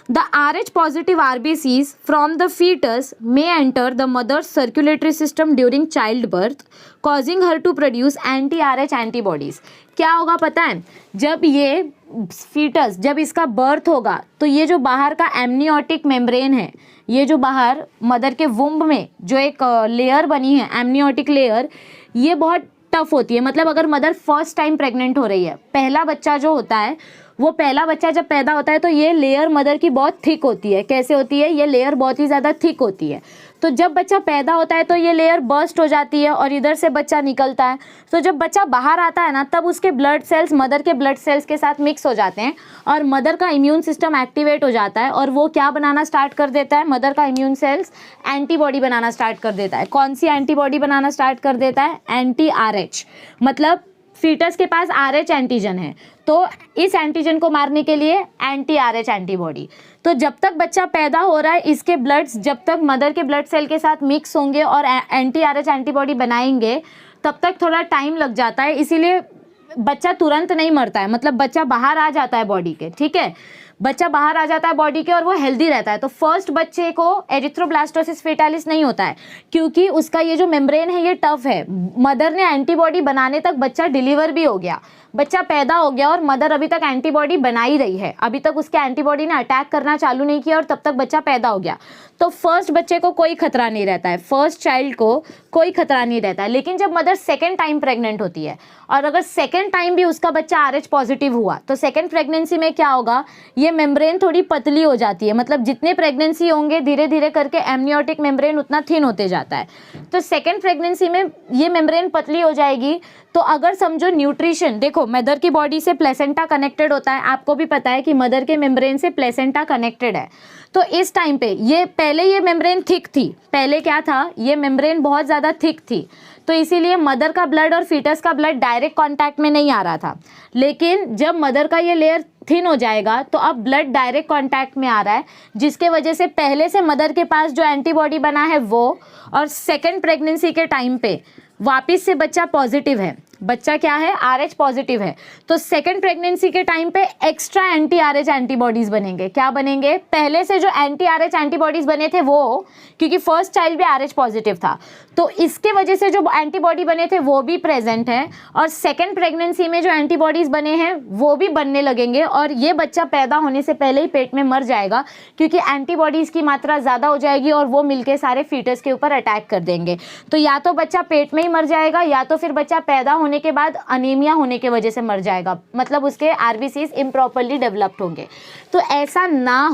The RH positive RBCs from the fetus may enter the mother's circulatory system during childbirth, causing her to produce anti-RH antibodies. क्या होगा पता है? जब ये फीटस, जब इसका बर्थ होगा, तो ये जो बाहर का एमनियोटिक मेम्ब्रेन है, ये जो बाहर मदर के वुम्ब में जो एक लेयर बनी है, एमनियोटिक लेयर, ये बहुत टफ होती है। मतलब अगर मदर फर्स्ट टाइम प्रेग्नेंट हो रही है, पहला बच्चा जो होता है, वो पहला बच्चा जब पैदा होता है, तो ये लेयर मदर की बहुत थिक होती है। कैसे होती है? ये लेयर बहुत ही ज़्यादा थिक होती है। तो जब बच्चा पैदा होता है तो ये लेयर बर्स्ट हो जाती है और इधर से बच्चा निकलता है। तो जब बच्चा बाहर आता है ना, तब उसके ब्लड सेल्स मदर के ब्लड सेल्स के साथ मिक्स हो जाते हैं और मदर का इम्यून सिस्टम एक्टिवेट हो जाता है, और वो क्या बनाना स्टार्ट कर देता है? मदर का इम्यून सेल्स एंटीबॉडी बनाना स्टार्ट कर देता है। कौन सी एंटीबॉडी बनाना स्टार्ट कर देता है? एंटी-RH। मतलब फीटस के पास RH एंटीजन है, तो इस एंटीजन को मारने के लिए एंटी-RH एंटीबॉडी। तो जब तक बच्चा पैदा हो रहा है, इसके ब्लड्स जब तक मदर के ब्लड सेल के साथ मिक्स होंगे और एंटी-RH एंटीबॉडी बनाएंगे, तब तक थोड़ा टाइम लग जाता है। इसीलिए बच्चा तुरंत नहीं मरता है, मतलब बच्चा बाहर आ जाता है बॉडी के, ठीक है, बच्चा बाहर आ जाता है बॉडी के और वो हेल्दी रहता है। तो फर्स्ट बच्चे को एरिथ्रोब्लास्टोसिस फेटालिस नहीं होता है, क्योंकि उसका ये जो मेम्ब्रेन है ये टफ है। मदर ने एंटीबॉडी बनाने तक बच्चा डिलीवर भी हो गया, बच्चा पैदा हो गया, और मदर अभी तक एंटीबॉडी बना ही रही है, अभी तक उसके एंटीबॉडी ने अटैक करना चालू नहीं किया और तब तक बच्चा पैदा हो गया। तो फर्स्ट बच्चे को कोई खतरा नहीं रहता है, फर्स्ट चाइल्ड को कोई खतरा नहीं रहता है। लेकिन जब मदर सेकेंड टाइम प्रेग्नेंट होती है और अगर सेकेंड टाइम भी उसका बच्चा RH पॉजिटिव हुआ, तो सेकेंड प्रेगनेंसी में क्या होगा? ये मेम्ब्रेन थोड़ी पतली हो जाती है। मतलब जितने प्रेगनेंसी होंगे, धीरे धीरे करके एमनियोटिक मेम्ब्रेन उतना थिन होते जाता है। तो सेकेंड प्रेगनेंसी में ये मेम्ब्रेन पतली हो जाएगी। तो अगर समझो न्यूट्रिशन, देखो मदर की बॉडी से प्लेसेंटा कनेक्टेड होता है, आपको भी पता है कि मदर के मेम्ब्रेन से प्लेसेंटा कनेक्टेड है। तो इस टाइम पे ये पहले ये मेम्ब्रेन थिक थी, पहले क्या था? ये मेम्ब्रेन बहुत ज़्यादा थिक थी, तो इसीलिए मदर का ब्लड और फीटस का ब्लड डायरेक्ट कांटेक्ट में नहीं आ रहा था। लेकिन जब मदर का ये लेयर थिन हो जाएगा, तो अब ब्लड डायरेक्ट कांटेक्ट में आ रहा है, जिसके वजह से पहले से मदर के पास जो एंटीबॉडी बना है वो, और सेकेंड प्रेगनेंसी के टाइम पे वापस से बच्चा पॉजिटिव है, बच्चा क्या है? RH पॉजिटिव है। तो सेकेंड प्रेगनेंसी के टाइम पे एक्स्ट्रा एंटी-RH एंटीबॉडीज बनेंगे। क्या बनेंगे? पहले से जो एंटी-RH एंटीबॉडीज बने थे वो, क्योंकि फर्स्ट चाइल्ड भी RH पॉजिटिव था, तो इसके वजह से जो एंटीबॉडी बने थे वो भी प्रेजेंट हैं, और सेकेंड प्रेगनेंसी में जो एंटीबॉडीज बने हैं वो भी बनने लगेंगे, और ये बच्चा पैदा होने से पहले ही पेट में मर जाएगा, क्योंकि एंटीबॉडीज की मात्रा ज़्यादा हो जाएगी और वो मिलके सारे फीटस के ऊपर अटैक कर देंगे। तो या तो बच्चा पेट में ही मर जाएगा, या तो फिर बच्चा पैदा होने के बाद अनीमिया होने की वजह से मर जाएगा, मतलब उसके RBCs इम्प्रॉपरली डेवलप्ड होंगे। तो ऐसा ना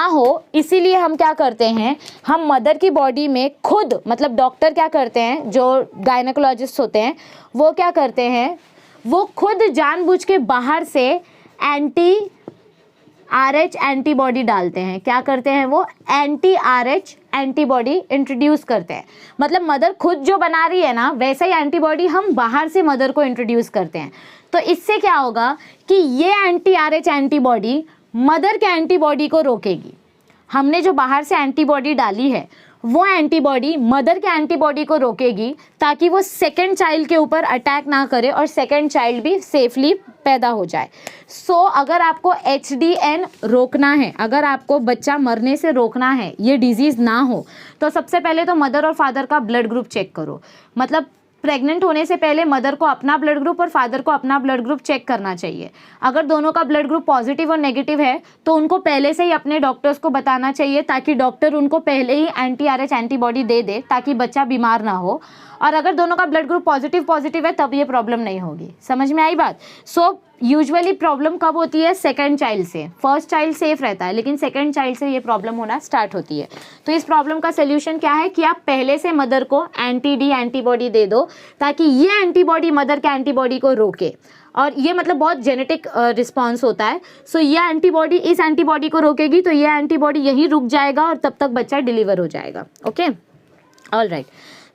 हो, इसीलिए हम क्या करते हैं? हम मदर की बॉडी में खुद, मतलब डॉक्टर क्या करते हैं, जो गायनेकोलॉजिस्ट होते हैं, वो क्या करते हैं? वो खुद जानबूझ के बाहर से एंटी-RH एंटीबॉडी डालते हैं। क्या करते हैं? वो एंटी-RH एंटीबॉडी इंट्रोड्यूस करते हैं। मतलब मदर खुद जो बना रही है ना, वैसा ही एंटीबॉडी हम बाहर से मदर को इंट्रोड्यूस करते हैं। तो इससे क्या होगा कि ये एंटी-RH एंटीबॉडी मदर के एंटीबॉडी को रोकेगी। हमने जो बाहर से एंटीबॉडी डाली है, वो एंटीबॉडी मदर के एंटीबॉडी को रोकेगी, ताकि वो सेकेंड चाइल्ड के ऊपर अटैक ना करे और सेकेंड चाइल्ड भी सेफली पैदा हो जाए। सो अगर आपको HDN रोकना है, अगर आपको बच्चा मरने से रोकना है, ये डिजीज़ ना हो, तो सबसे पहले तो मदर और फादर का ब्लड ग्रुप चेक करो। मतलब प्रेग्नेंट होने से पहले मदर को अपना ब्लड ग्रुप और फादर को अपना ब्लड ग्रुप चेक करना चाहिए। अगर दोनों का ब्लड ग्रुप पॉजिटिव और नेगेटिव है, तो उनको पहले से ही अपने डॉक्टर्स को बताना चाहिए, ताकि डॉक्टर उनको पहले ही एंटी-RH एंटीबॉडी दे दे, ताकि बच्चा बीमार ना हो। और अगर दोनों का ब्लड ग्रुप पॉजिटिव है, तब ये प्रॉब्लम नहीं होगी। समझ में आई बात? सो यूजुअली प्रॉब्लम कब होती है? सेकंड चाइल्ड से। फर्स्ट चाइल्ड सेफ रहता है, लेकिन सेकंड चाइल्ड से ये प्रॉब्लम होना स्टार्ट होती है। तो इस प्रॉब्लम का सोल्यूशन क्या है कि आप पहले से मदर को एंटी-डी एंटीबॉडी दे दो, ताकि ये एंटीबॉडी मदर के एंटीबॉडी को रोके। और ये मतलब बहुत जेनेटिक रिस्पॉन्स होता है। सो ये एंटीबॉडी इस एंटीबॉडी को रोकेगी, तो ये एंटीबॉडी यहीं रुक जाएगा और तब तक बच्चा डिलीवर हो जाएगा। Okay, all right.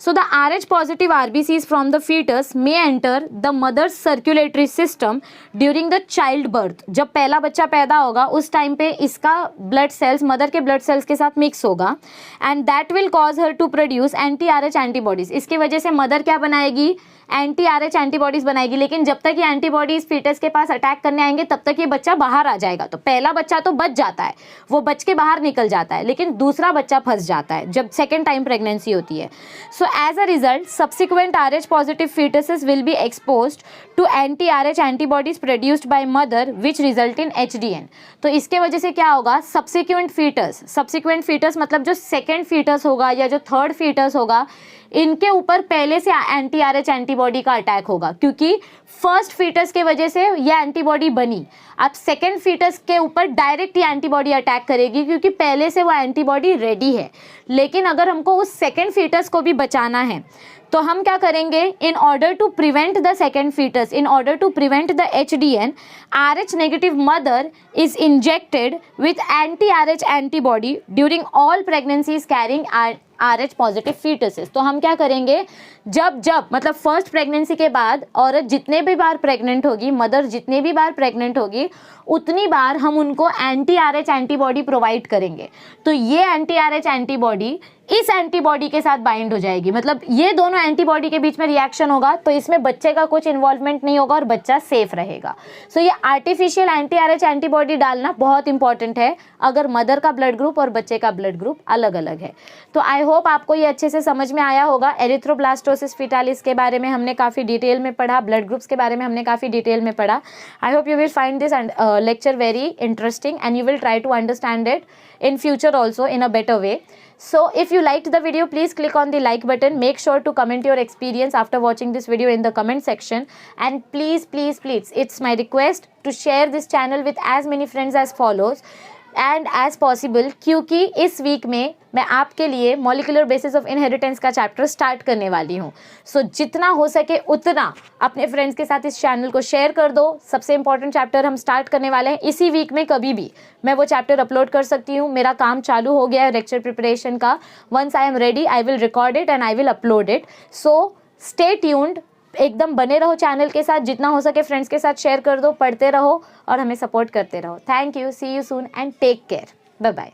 So the Rh positive RBCs from the fetus may enter the mother's circulatory system during the childbirth. जब पहला बच्चा पैदा होगा उस टाइम पे इसका ब्लड सेल्स मदर के ब्लड सेल्स के साथ मिक्स होगा, and that will cause her to produce anti RH antibodies. इसकी वजह से मदर क्या बनाएगी? एंटी-RH एंटीबॉडीज बनाएगी। लेकिन जब तक ये एंटीबॉडीज फीटस के पास अटैक करने आएंगे तब तक ये बच्चा बाहर आ जाएगा। तो पहला बच्चा तो बच जाता है, वो बच के बाहर निकल जाता है, लेकिन दूसरा बच्चा फंस जाता है जब सेकेंड टाइम प्रेगनेंसी होती है। So as a result subsequent Rh positive fetuses will be exposed to anti-Rh antibodies produced by mother which result in HDN। तो इसके वजह से क्या होगा? subsequent fetus मतलब जो सेकेंड फीटस होगा या जो थर्ड फीटस होगा, इनके ऊपर पहले से एंटी-RH एंटीबॉडी का अटैक होगा, क्योंकि फर्स्ट फीटस के वजह से ये एंटीबॉडी बनी। अब सेकेंड फीटस के ऊपर डायरेक्ट ये एंटीबॉडी अटैक करेगी, क्योंकि पहले से वो एंटीबॉडी रेडी है। लेकिन अगर हमको उस सेकेंड फीटस को भी बचाना है तो हम क्या करेंगे? In order to prevent the second foetus, in order to prevent the HDN, RH negative mother is injected with anti RH antibody during all pregnancies carrying RH positive foetuses. तो हम क्या करेंगे? जब मतलब फर्स्ट प्रेगनेंसी के बाद औरत जितने भी बार प्रेग्नेंट होगी, मदर जितने भी बार प्रेग्नेंट होगी, उतनी बार हम उनको एंटी-RH एंटीबॉडी प्रोवाइड करेंगे। तो ये एंटी-RH एंटीबॉडी इस एंटीबॉडी के साथ बाइंड हो जाएगी, मतलब ये दोनों एंटीबॉडी के बीच में रिएक्शन होगा, तो इसमें बच्चे का कुछ इन्वॉल्वमेंट नहीं होगा और बच्चा सेफ रहेगा। सो ये आर्टिफिशियल एंटी-RH एंटीबॉडी डालना बहुत इंपॉर्टेंट है अगर मदर का ब्लड ग्रुप और बच्चे का ब्लड ग्रुप अलग अलग है। तो आई होप आपको ये अच्छे से समझ में आया होगा। एरिथ्रोब्लास्टोसिस फीटालिस के बारे में हमने काफ़ी डिटेल में पढ़ा, ब्लड ग्रुप्स के बारे में हमने काफ़ी डिटेल में पढ़ा। I hope you will find this lecture very interesting and you will try to understand it in future also in a better way. So if you liked the video, please click on the like button. Make sure to comment your experience after watching this video in the comment section, and please it's my request to share this channel with as many friends as follows and as possible, क्योंकि इस week में मैं आपके लिए molecular basis of inheritance का chapter start करने वाली हूँ। सो जितना हो सके उतना अपने फ्रेंड्स के साथ इस चैनल को शेयर कर दो। सबसे इंपॉर्टेंट चैप्टर हम स्टार्ट करने वाले हैं इसी वीक में, कभी भी मैं वो चैप्टर अपलोड कर सकती हूँ। मेरा काम चालू हो गया है लेक्चर प्रिपरेशन का। Once I am ready I will record it and I will upload it. So stay tuned, एकदम बने रहो चैनल के साथ, जितना हो सके फ्रेंड्स के साथ शेयर कर दो, पढ़ते रहो और हमें सपोर्ट करते रहो। Thank you, see you soon and take care, bye bye.